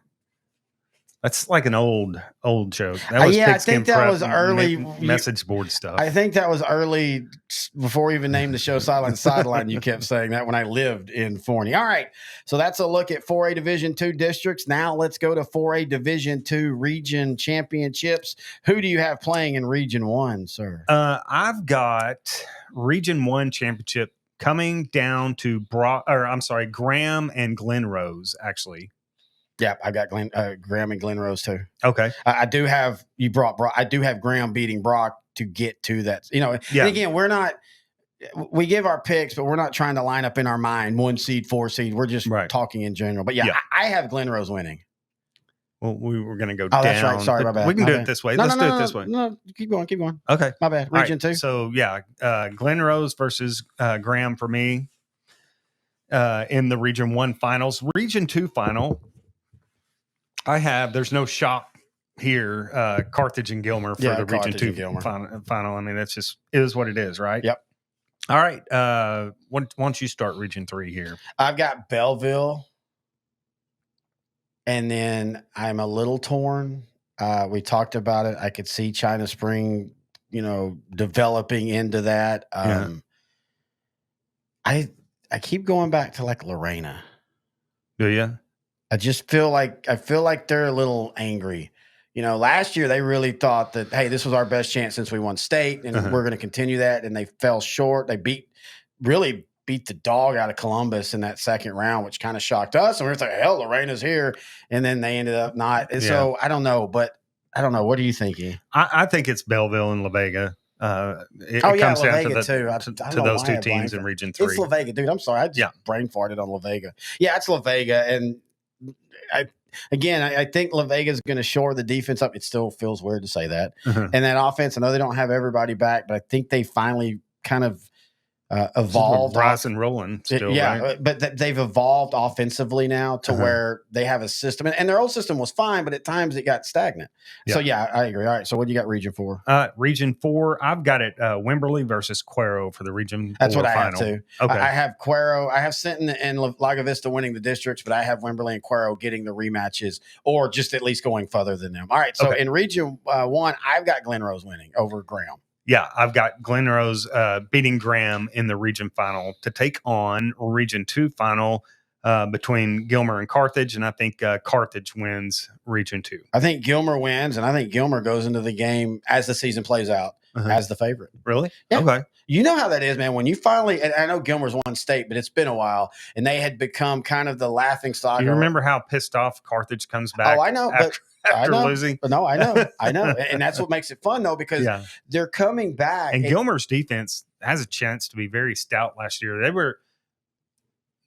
That's like an old joke. That was I think that was early message board stuff. I think that was early before we even named the show Sideline. You kept saying that when I lived in Forney. All right, so that's a look at 4A Division II districts. Now let's go to 4A Division II region championships. Who do you have playing in Region 1, sir? I've got Region 1 championship coming down to Graham and Glen Rose, actually. Yeah, I got Graham and Glen Rose too. Okay, I do have Brock. I do have Graham beating Brock to get to that. You know, and again, we give our picks, but we're not trying to line up in our mind 1 seed, 4 seed. We're just talking in general. But I have Glen Rose winning. Well, we were going to go down. That's right. Sorry, my bad. We can do it this way. Let's do it this way. No, keep going. Okay, my bad. Region 2. So Glen Rose versus Graham for me in the Region 1 finals. Region 2 final. There's no shock here, Carthage and Gilmer for the Region 2 final. I mean, that's just is what it is, right? Yep. All right. Why don't you start Region 3 here? I've got Belleville, and then I'm a little torn. We talked about it. I could see China Spring, developing into that. I keep going back to like Lorena. Do you? I just feel like they're a little angry. Last year they really thought that, hey, this was our best chance since we won state, and we're going to continue that. And they fell short. They really beat the dog out of Columbus in that second round, which kind of shocked us. And we were like, hell, Lorena's here. And then they ended up not. And so I don't know, but I don't know. What are you thinking? I think it's Belleville and La Vega. It comes down to those two teams in Region 3. It's La Vega, dude. I'm sorry. I just brain farted on La Vega. Yeah, it's La Vega. And I think La Vega is going to shore the defense up. It still feels weird to say that. And that offense, I know they don't have everybody back, but I think they finally kind of evolved. Bryce and Roland still, right? But they've evolved offensively now to where they have a system. And their old system was fine, but at times it got stagnant. So, I agree. All right, so what do you got Region 4? Region 4, I've got it Wimberley versus Cuero for the Region 4 That's what final. I have, too. Okay. I have Cuero. I have Sinton and Laga Vista winning the districts, but I have Wimberley and Cuero getting the rematches or just at least going further than them. All right, so in Region 1, I've got Glen Rose winning over Graham. Yeah, I've got Glen Rose beating Graham in the region final to take on Region 2 final between Gilmer and Carthage, and I think Carthage wins Region 2. I think Gilmer wins, and I think Gilmer goes into the game as the season plays out as the favorite. Really? Yeah. Okay. You know how that is, man. When you finally, and I know Gilmer's won state, but it's been a while, and they had become kind of the laughing stock. Do you remember how pissed off Carthage comes back? Oh, I know. After losing. No, I know. And that's what makes it fun, though, because they're coming back. And Gilmer's defense has a chance to be very stout last year. They were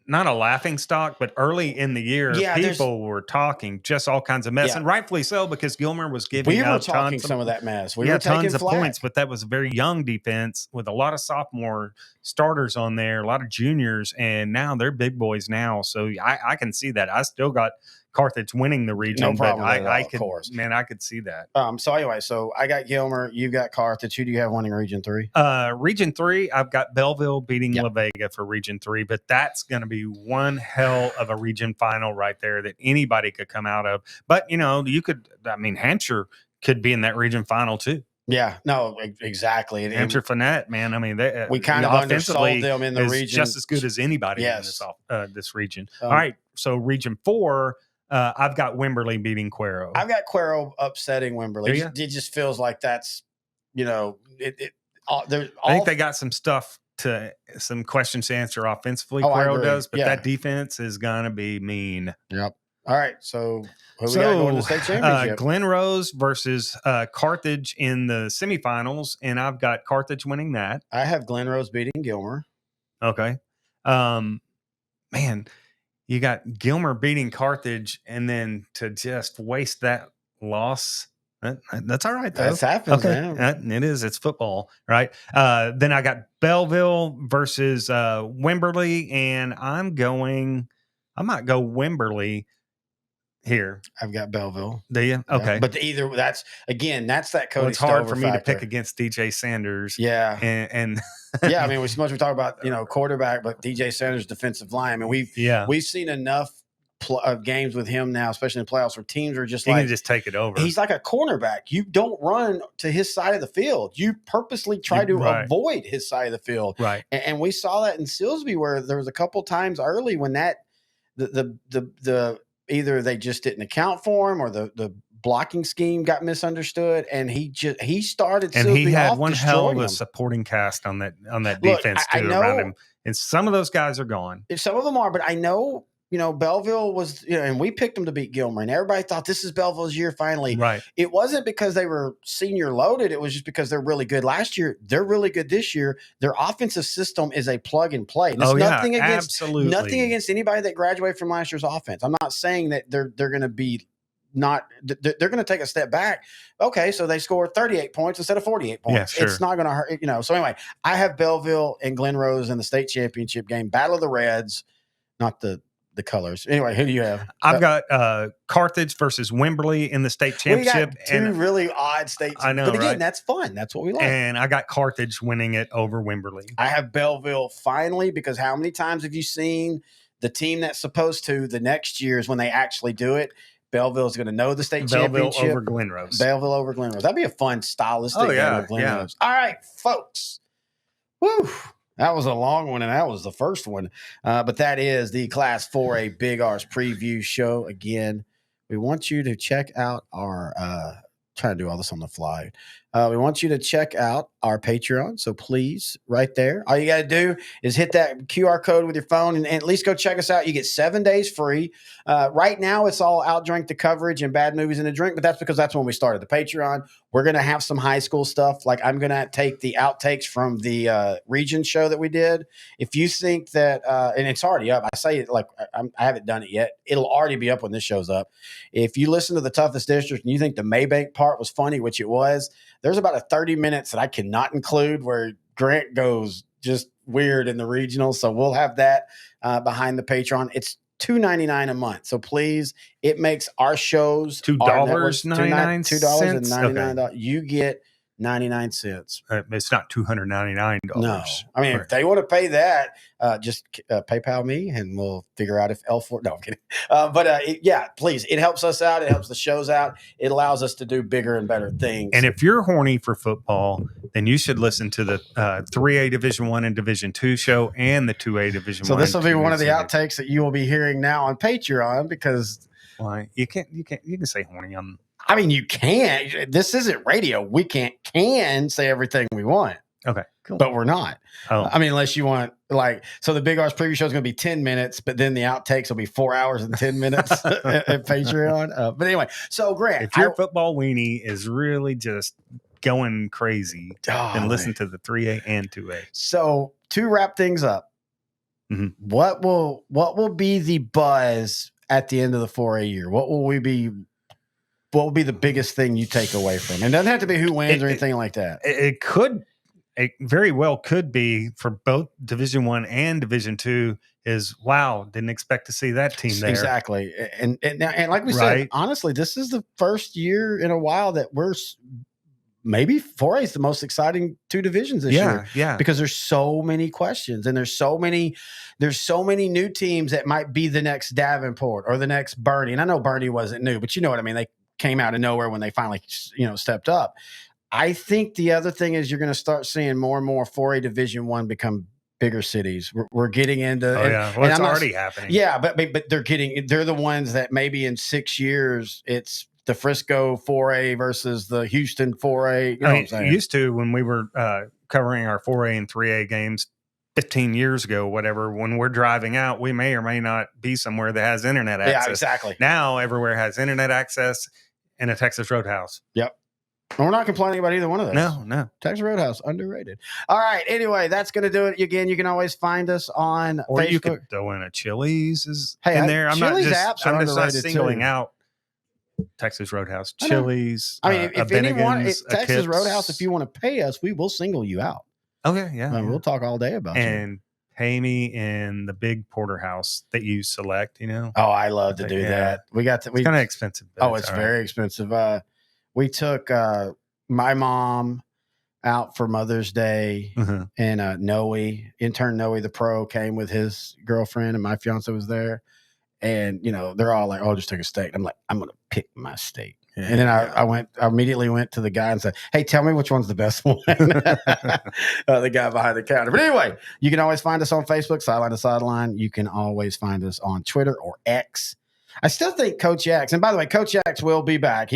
not a laughing stock, but early in the year, people were talking just all kinds of mess, and rightfully so, because Gilmer was giving out some of that mess. We were tons of points, but that was a very young defense with a lot of sophomore starters on there, a lot of juniors, and now they're big boys now. So I can see that. I still got Carthage winning the region, no problem but I of course. Man, I could see that. So anyway, I got Gilmer, you've got Carthage. Who do you have winning Region 3? Region 3, I've got Belleville beating La Vega for Region 3, but that's going to be one hell of a region final right there that anybody could come out of. But Hampshire could be in that region final too. Yeah, no, exactly. And Hampshire Fournette, man. I mean, they, we kind of undersold them in the region. Just as good as anybody in this region. All right, so Region 4, I've got Wimberley beating Cuero. I've got Cuero upsetting Wimberley. It just feels like that's, I think they got some stuff some questions to answer offensively. Cuero does, but that defense is gonna be mean. Yep. All right, so who we got going to the state championship? Glen Rose versus Carthage in the semifinals, and I've got Carthage winning that. I have Glen Rose beating Gilmer. Okay. Man, you got Gilmer beating Carthage, and then to just waste that loss, that's all right, though. That happens, man. It is. It's football, right? Then I got Belleville versus Wimberley, and I might go Wimberley here. I've got Belleville. Do you? Okay. Yeah. But that's that Cody it's hard for me factor. to pick against DJ Sanders. Yeah. And yeah, I mean, we talk about, quarterback, but DJ Sanders defensive line. I mean, we've seen enough of games with him now, especially in the playoffs, where teams are just he can just take it over. He's like a cornerback. You don't run to his side of the field. You purposely try to avoid his side of the field. Right. And we saw that in Silsbee, where there was a couple times early when that the either they just didn't account for him, or the blocking scheme got misunderstood, and he started. And he had one hell of a supporting cast on that defense too around him. And some of those guys are gone. Some of them are, but I know. Belleville was, and we picked them to beat Gilmer, and everybody thought this is Belleville's year finally. Right. It wasn't because they were senior loaded. It was just because they're really good last year. They're really good this year. Their offensive system is a plug and play. Nothing against anybody that graduated from last year's offense. I'm not saying that they're going to be they're going to take a step back. Okay, so they scored 38 points instead of 48 points. Yeah, sure. It's not going to hurt, So anyway, I have Belleville and Glen Rose in the state championship game, Battle of the Reds, not the colors. Anyway, who do you have? I've got Carthage versus Wimberley in the state championship. We got two really odd states. I know, but again, right? That's fun. That's what we like. And I got Carthage winning it over Wimberley. I have Belleville finally, because how many times have you seen the team that's supposed to the next year is when they actually do it? Belleville's going to know the state championship. Belleville over Glen Rose. Belleville over Glen Rose. That'd be a fun stylistic game with Glen Rose. All right, folks. Woo. That was a long one, and that was the first one. But that is the Class 4A Big Arse Preview Show. Again, we want you to check out our trying to do all this on the fly. We want you to check out our Patreon. So please, right there, all you got to do is hit that QR code with your phone and at least go check us out. You get 7 days free. Right now, it's all Outdrink the coverage and bad movies and a drink, but that's because that's when we started the Patreon. We're going to have some high school stuff. Like I'm going to take the outtakes from the region show that we did. If you think that, and it's already up, I say it like I haven't done it yet. It'll already be up when this show's up. If you listen to the toughest district and you think the Maybank part was funny, which it was, there's about a 30 minutes that I cannot include where Grant goes just weird in the regional. So we'll have that behind the Patreon. It's $2.99 a month. So please, it makes our shows $2.99. $2.99. Okay. You get 99 cents. It's not $299. No. I mean, if they want to pay that, just PayPal me and we'll figure out if L4. No, I'm kidding. Yeah, please. It helps us out. It helps the shows out. It allows us to do bigger and better things. And if you're horny for football, then you should listen to the 3A Division 1 and Division 2 show and the 2A Division 1. So this will be one of the outtakes that you will be hearing now on Patreon because you can say horny on. I mean, you can't. This isn't radio. We can say everything we want. Okay, cool. But we're not. Oh. I mean, unless you want, so the Big Arse Preview Show is going to be 10 minutes, but then the outtakes will be 4 hours and 10 minutes at Patreon. But anyway, so Grant. If your football weenie is really just going crazy, then listen to the 3A and 2A. So to wrap things up, what will be the buzz at the end of the 4A year? What will be the biggest thing you take away from it? It doesn't have to be who wins or anything like that. It very well could be for both Division 1 and Division 2 is, wow, didn't expect to see that team there. Exactly. And like we said, honestly, this is the first year in a while that we're maybe 4A is the most exciting two divisions this year. Yeah. Because there's so many questions and there's so many new teams that might be the next Davenport or the next Bernie. And I know Bernie wasn't new, but you know what I mean? They came out of nowhere when they finally, stepped up. I think the other thing is you're going to start seeing more and more 4A Division I become bigger cities. We're getting into. Oh, yeah. Well, it's already happening. Yeah, but they're the ones that maybe in 6 years it's the Frisco 4A versus the Houston 4A. You know what I'm saying? Used to, when we were covering our 4A and 3A games 15 years ago, whatever, when we're driving out, we may or may not be somewhere that has internet access. Yeah, exactly. Now everywhere has internet access and a Texas Roadhouse. Yep. And we're not complaining about either one of those. No. Texas Roadhouse, underrated. All right. Anyway, that's going to do it. Again, you can always find us on Or Facebook. you could throw in a Chili's in there. I'm Chili's not apps are I'm just not underrated singling too. out Texas Roadhouse, Chili's. I mean, if anyone, Bennigan's, Texas Kip's. Roadhouse, if you want to pay us, we will single you out. Okay, yeah. We'll talk all day about you. And pay me in the big porterhouse that you select, Oh, I love to do that. We got to. It's kind of expensive. It's very expensive. We took my mom out for Mother's Day, and intern Noe, the pro, came with his girlfriend, and my fiance was there. And they're all like, "Oh, just take a steak." I'm like, "I'm gonna pick my steak." Yeah, and then I immediately went to the guy and said, "Hey, tell me which one's the best one." The guy behind the counter. But anyway, you can always find us on Facebook, Sideline to Sideline. You can always find us on Twitter or X. I still think Coach X, and by the way, Coach X will be back.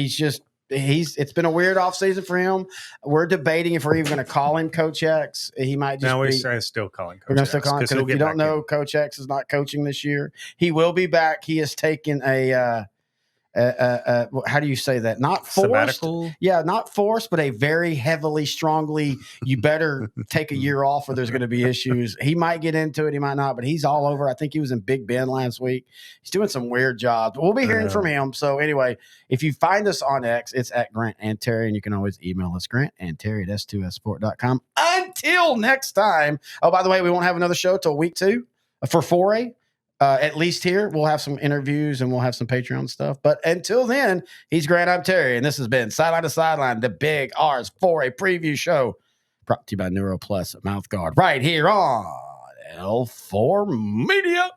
It's been a weird offseason for him. We're debating if we're even going to call him Coach X. He might just we're still calling Coach X. We're going to still call him, because if you don't know, Coach X is not coaching this year. He will be back. He has taken how do you say that? Not forced. Sabbatical? Yeah, not forced, but a very heavily, strongly, you better take a year off or there's going to be issues. He might get into it, he might not, but he's all over. I think he was in Big Bend last week. He's doing some weird jobs. We'll be hearing from him. So anyway, if you find us on X, it's at Grant and Terry, and you can always email us, Grant and Terry at s2sport.com. Until next time. Oh, by the way, we won't have another show till week 2 for 4A. At least here, we'll have some interviews and we'll have some Patreon stuff. But until then, he's Grant, I'm Terry, and this has been Sideline to Sideline, the Big Arse 4A Preview Show, brought to you by Neuro Plus Mouth Guard, right here on L4 Media.